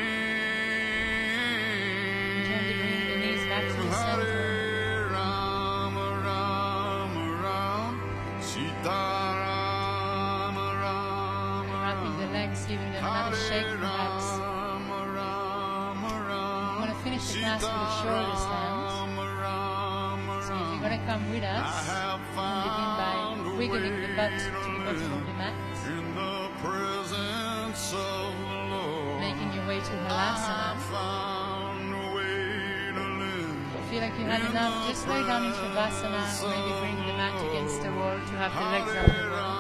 Gently bring the knees back to the center. Hare Rama Rama Rama Sita Rama Rama Wrapping the legs, giving them another shake perhaps. Rama Rama I'm Rama going to finish the class with a shoulder stand. So if you're going to come with us, we'll begin by wiggling the butt to the bottom of the mat, in the presence of the Lord. making your way to Halasana. Found a way to live. If you feel like you had enough, just lay down in Shavasana, or maybe bring the mat against the wall to have the legs up the wall.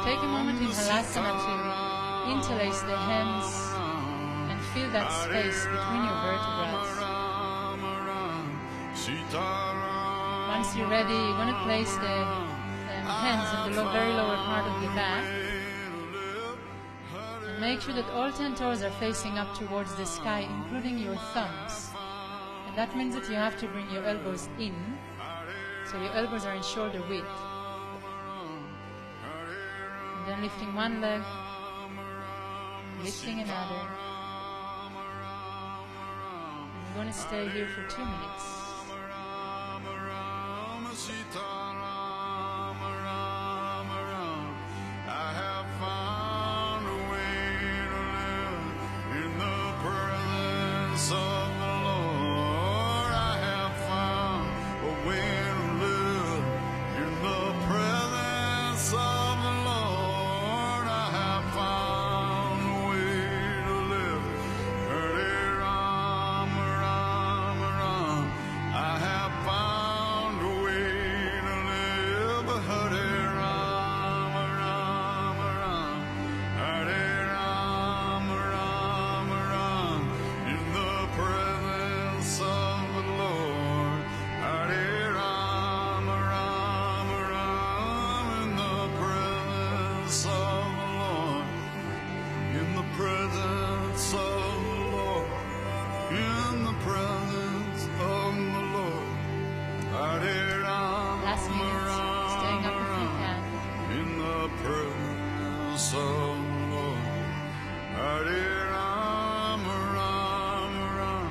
Take a moment in Halasana to interlace the hands and feel that space between your vertebrae. Once you're ready, you're going to place the hands on the very lower part of the back. And make sure that all 10 toes are facing up towards the sky, including your thumbs. And that means that you have to bring your elbows in, so your elbows are in shoulder width. And then lifting one leg, lifting another. And we're going to stay here for 2 minutes. I have found a way to live in the presence of the Lord. I have found a way to live in the presence of the Lord. I have found a way to live. Hare Rama Rama Rama. I have found a way to live. Hare Rama Rama Rama. Hare Rama Rama Rama. In the presence of the Lord. Hare Rama Rama Rama. In the presence of the Lord. In the presence of the Lord. In the presence of the Lord. Hare Rama Last minute, staying up if you can. in the presence of the Lord. Hare Rama Rama Rama.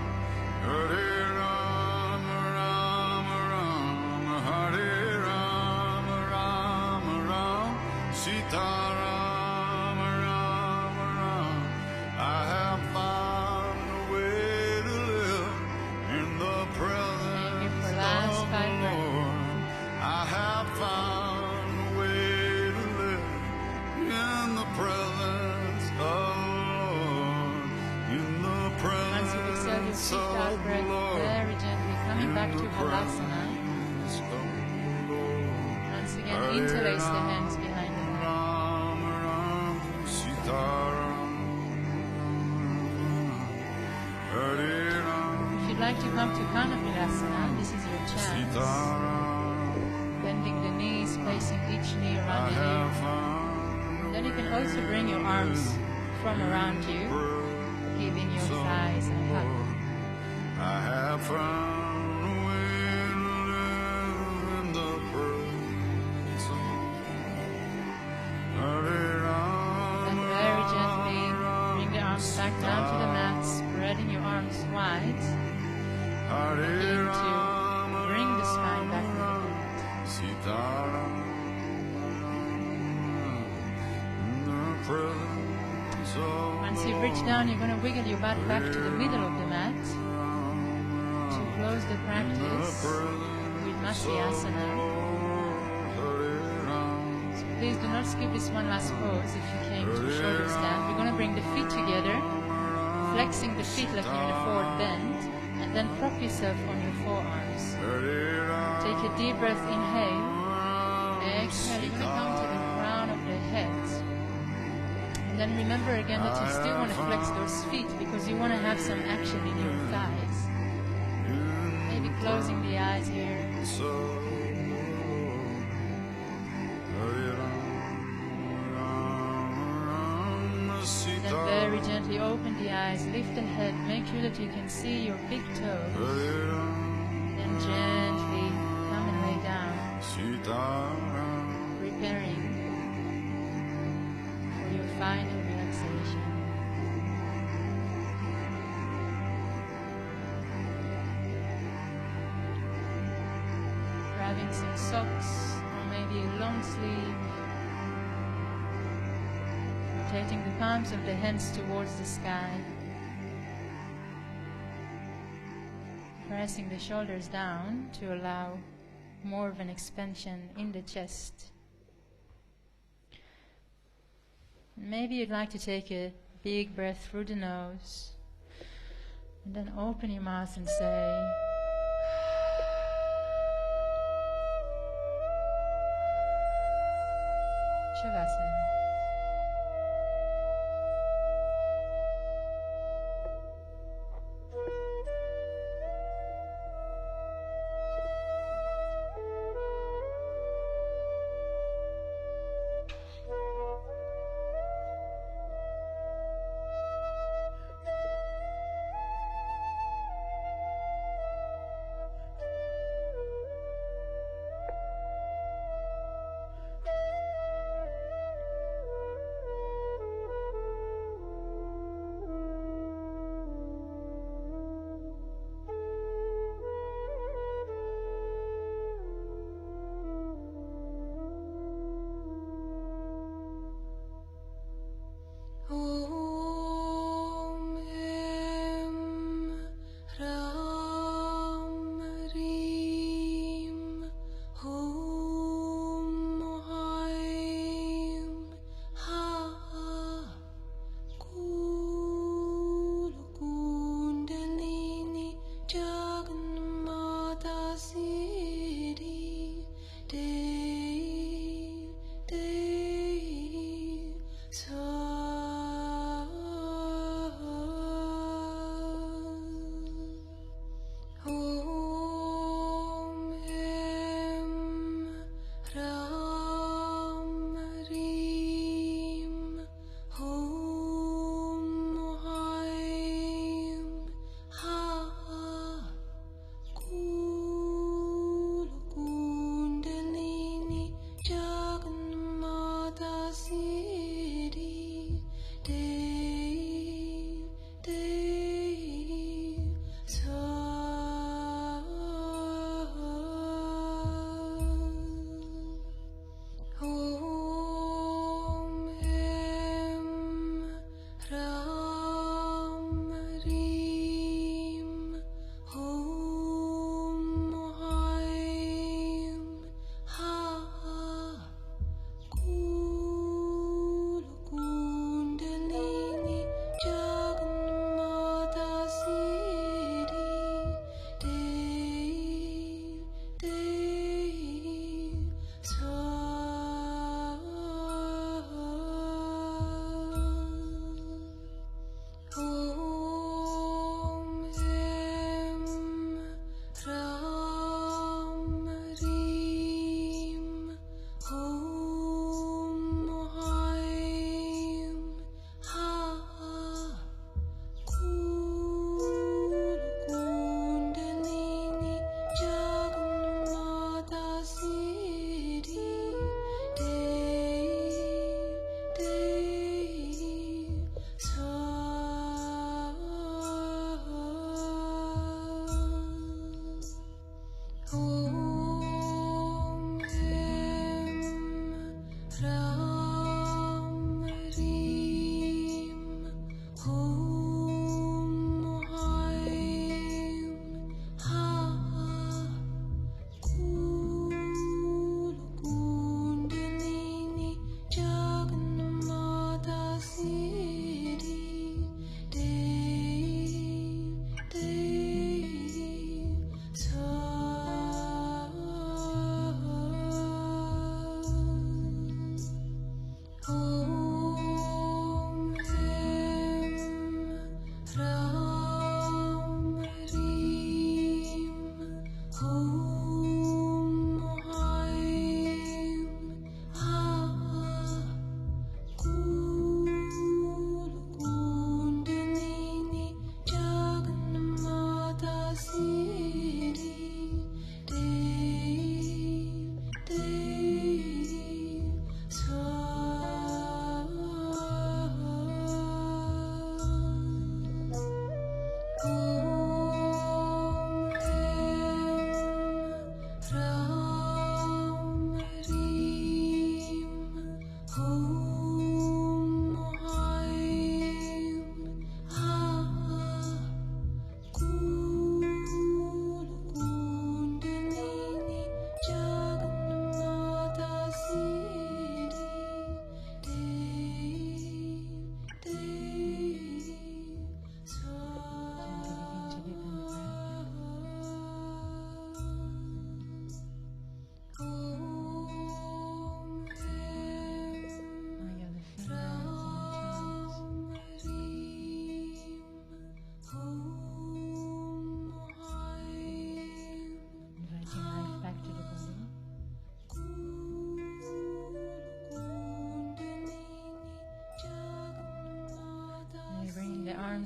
Hare Rama Rama Rama. Hare Rama Rama Rama. Sita Rama Rama Rama. I have found a way to live in the presence Staying here for last of 5 the breaths. Lord. I have found a way to live in the presence of the Lord. In the Once you exhale your presence fifth out of the breath, Lord. very gently coming back to Halasana. Presence of the Lord. Once again, interlace the hands behind the back. Rama Rama Sita Rama. Hare Rama If you'd like to come to Kanapilasana, this is your Sita chance. Rama. Bending the knees, placing each knee I around the have knee. found Then you can also bring your arms from around you, giving your thighs a hug. I have found a way to live in the presence of Hare Rama. Then very gently bring the arms back down to the mat, spreading your arms wide. Begin to bring the spine back a little bit. Sita in the presence of Once you've reached down, you're going to wiggle your butt back to the middle of the mat to close the practice with Matsyasana. So please do not skip this one last pose if you came to shoulder stand. We're going to bring the feet together, flexing the feet like you're in a forward bend. And then prop yourself on your forearms. Take a deep breath, inhale. Exhale, you're going to come to the crown of the head. And then remember again that you still want to flex those feet because you want to have some action in your thighs. Maybe closing the eyes here. And then very gently open the eyes, lift the head, make sure that you can see your big toes. Then gently come and lay down, preparing for your final relaxation. Grabbing some socks or maybe a long sleeve. Rotating the palms of the hands towards the sky. Pressing the shoulders down to allow more of an expansion in the chest. Maybe you'd like to take a big breath through the nose and then open your mouth and say Shavasana.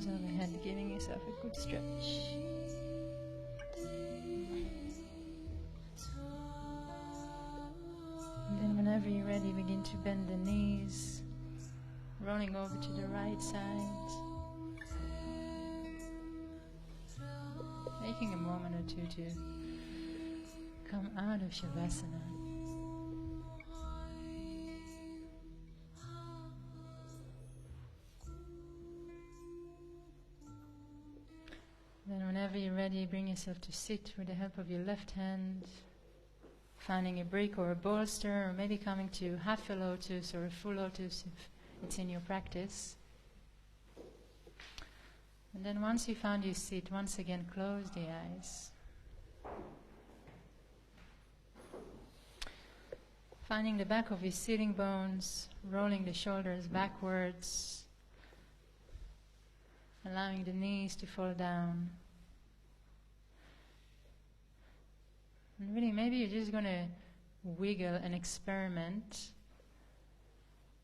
arms overhead, giving yourself a good stretch. And then whenever you're ready, begin to bend the knees, rolling over to the right side. Taking a moment or two to come out of Shavasana. Then whenever you're ready, bring yourself to sit with the help of your left hand, finding a brick or a bolster, or maybe coming to half a lotus or a full lotus if it's in your practice. And then once you found your seat, once again close the eyes. Finding the back of your sitting bones, rolling the shoulders backwards, allowing the knees to fall down. And really, maybe you're just going to wiggle and experiment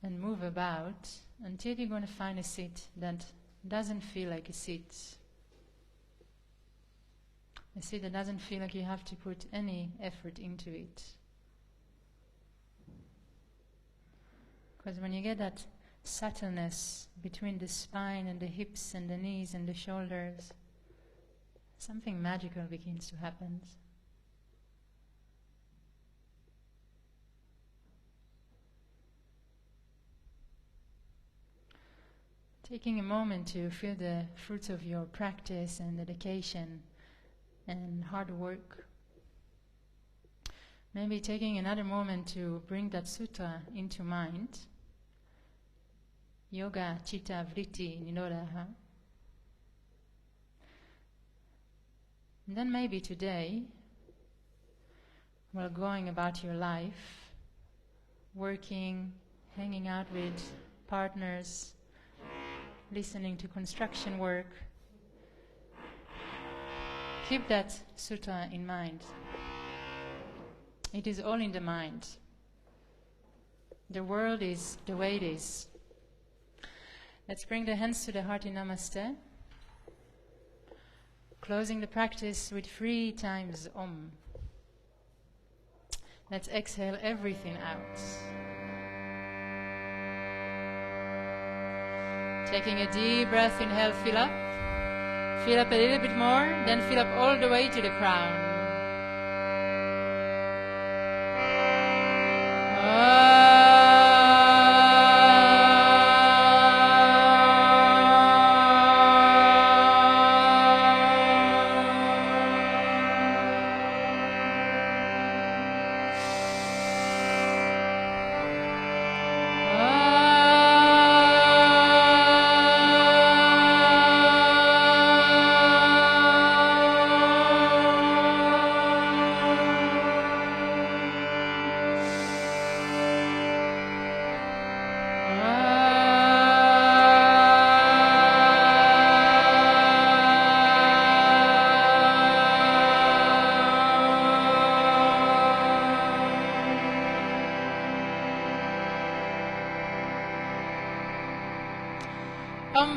and move about until you're going to find a seat that doesn't feel like a seat. A seat that doesn't feel like you have to put any effort into it. Because when you get that subtleness between the spine and the hips and the knees and the shoulders, something magical begins to happen. Taking a moment to feel the fruits of your practice and dedication and hard work. Maybe taking another moment to bring that sutta into mind. Yoga, Chitta, Vritti, Nirodha. And then maybe today, while going about your life, working, hanging out with partners, listening to construction work, keep that sutta in mind. It is all in the mind. The world is the way it is. Let's bring the hands to the heart in Namaste. Closing the practice with 3 times Om. Let's exhale everything out. Taking a deep breath, inhale, fill up. Fill up a little bit more, then fill up all the way to the crown.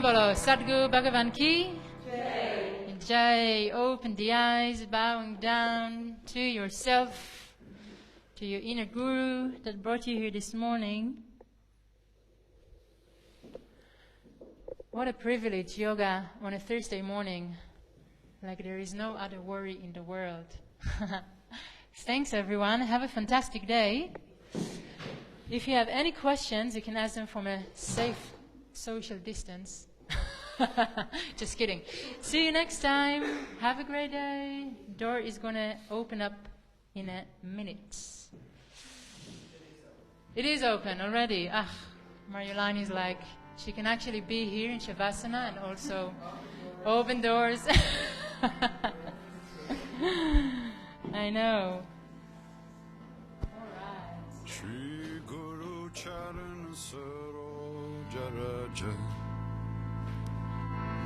Bolo, Sadhguru Bhagavan Ki. Jai. Jai. Open the eyes, bowing down to yourself, to your inner guru that brought you here this morning. What a privilege, yoga on a Thursday morning. Like there is no other worry in the world. Thanks everyone. Have a fantastic day. If you have any questions, you can ask them from a safe social distance. Just kidding. See you next time. Have a great day. Door is going to open up in a minute. It is open already. Marjolaine is like, she can actually be here in Shavasana and also open doors. I know. All right. Shri Guru Charan Sarojaraja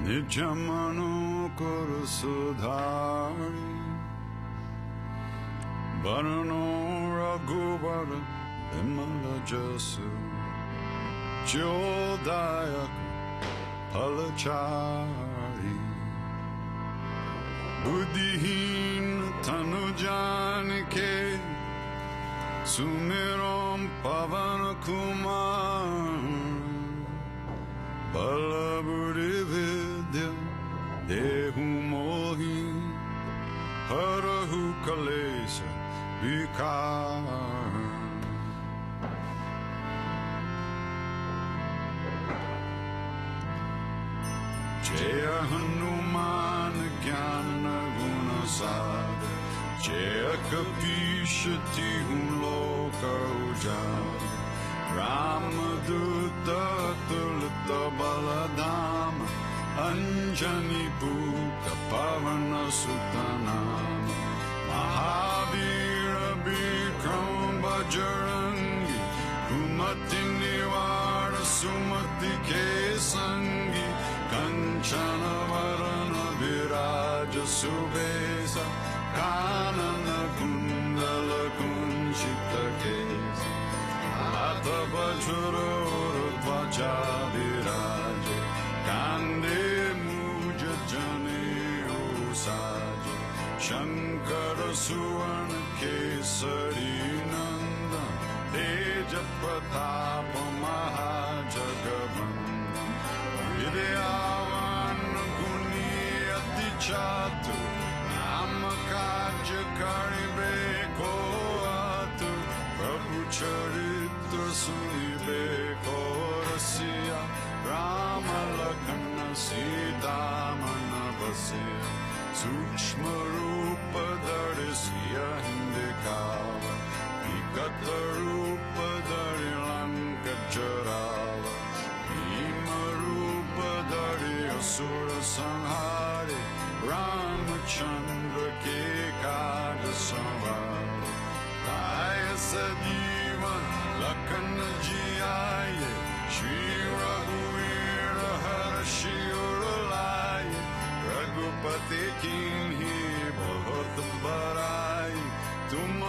Nijamano Kurusudhari Varano Raghuvara Vimala Jasu Jodayak फलचारी बुद्धिहीन तनु जान के सुमिरों पवन कुमार बल बुद्धि विद्या देहु मोहि हरहु कलेश विकार जय हनुमान ज्ञान गुण सागर जय कपीश तिहु लोक उजागर रामदूत तुलित बलधाम अंजनी पूत पवन सुत नाम महावीर विक्रम बजरंगी कुमति निवार सुमति के संगी कंचन वरण विराज सुबेसा कानन कुंडल कुंचित केस हाथ वज्रोर ध्वजा विराज कांदे मूज जनेऊ साज शंकर सुवन केसरी नंदन तेज प्रताप महाजगवंदन विद्यावान गुणी अति चातुर नाम काज करिबे को आतुर प्रभु चरित्र सुनिबे को रसिया राम लखन सीता मन बसिया सूक्ष्म रूप धरि सिया हिंदिकाव विकट रूप धरि लंक जराव भीम रूप धरि असुर संहारे रामचंद्र के काज संवारे काय सजीवन लखन जियाए श्री रघुवीर हर्षि उर लाए रघुपति कीन्ही बहुत बड़ाई तुम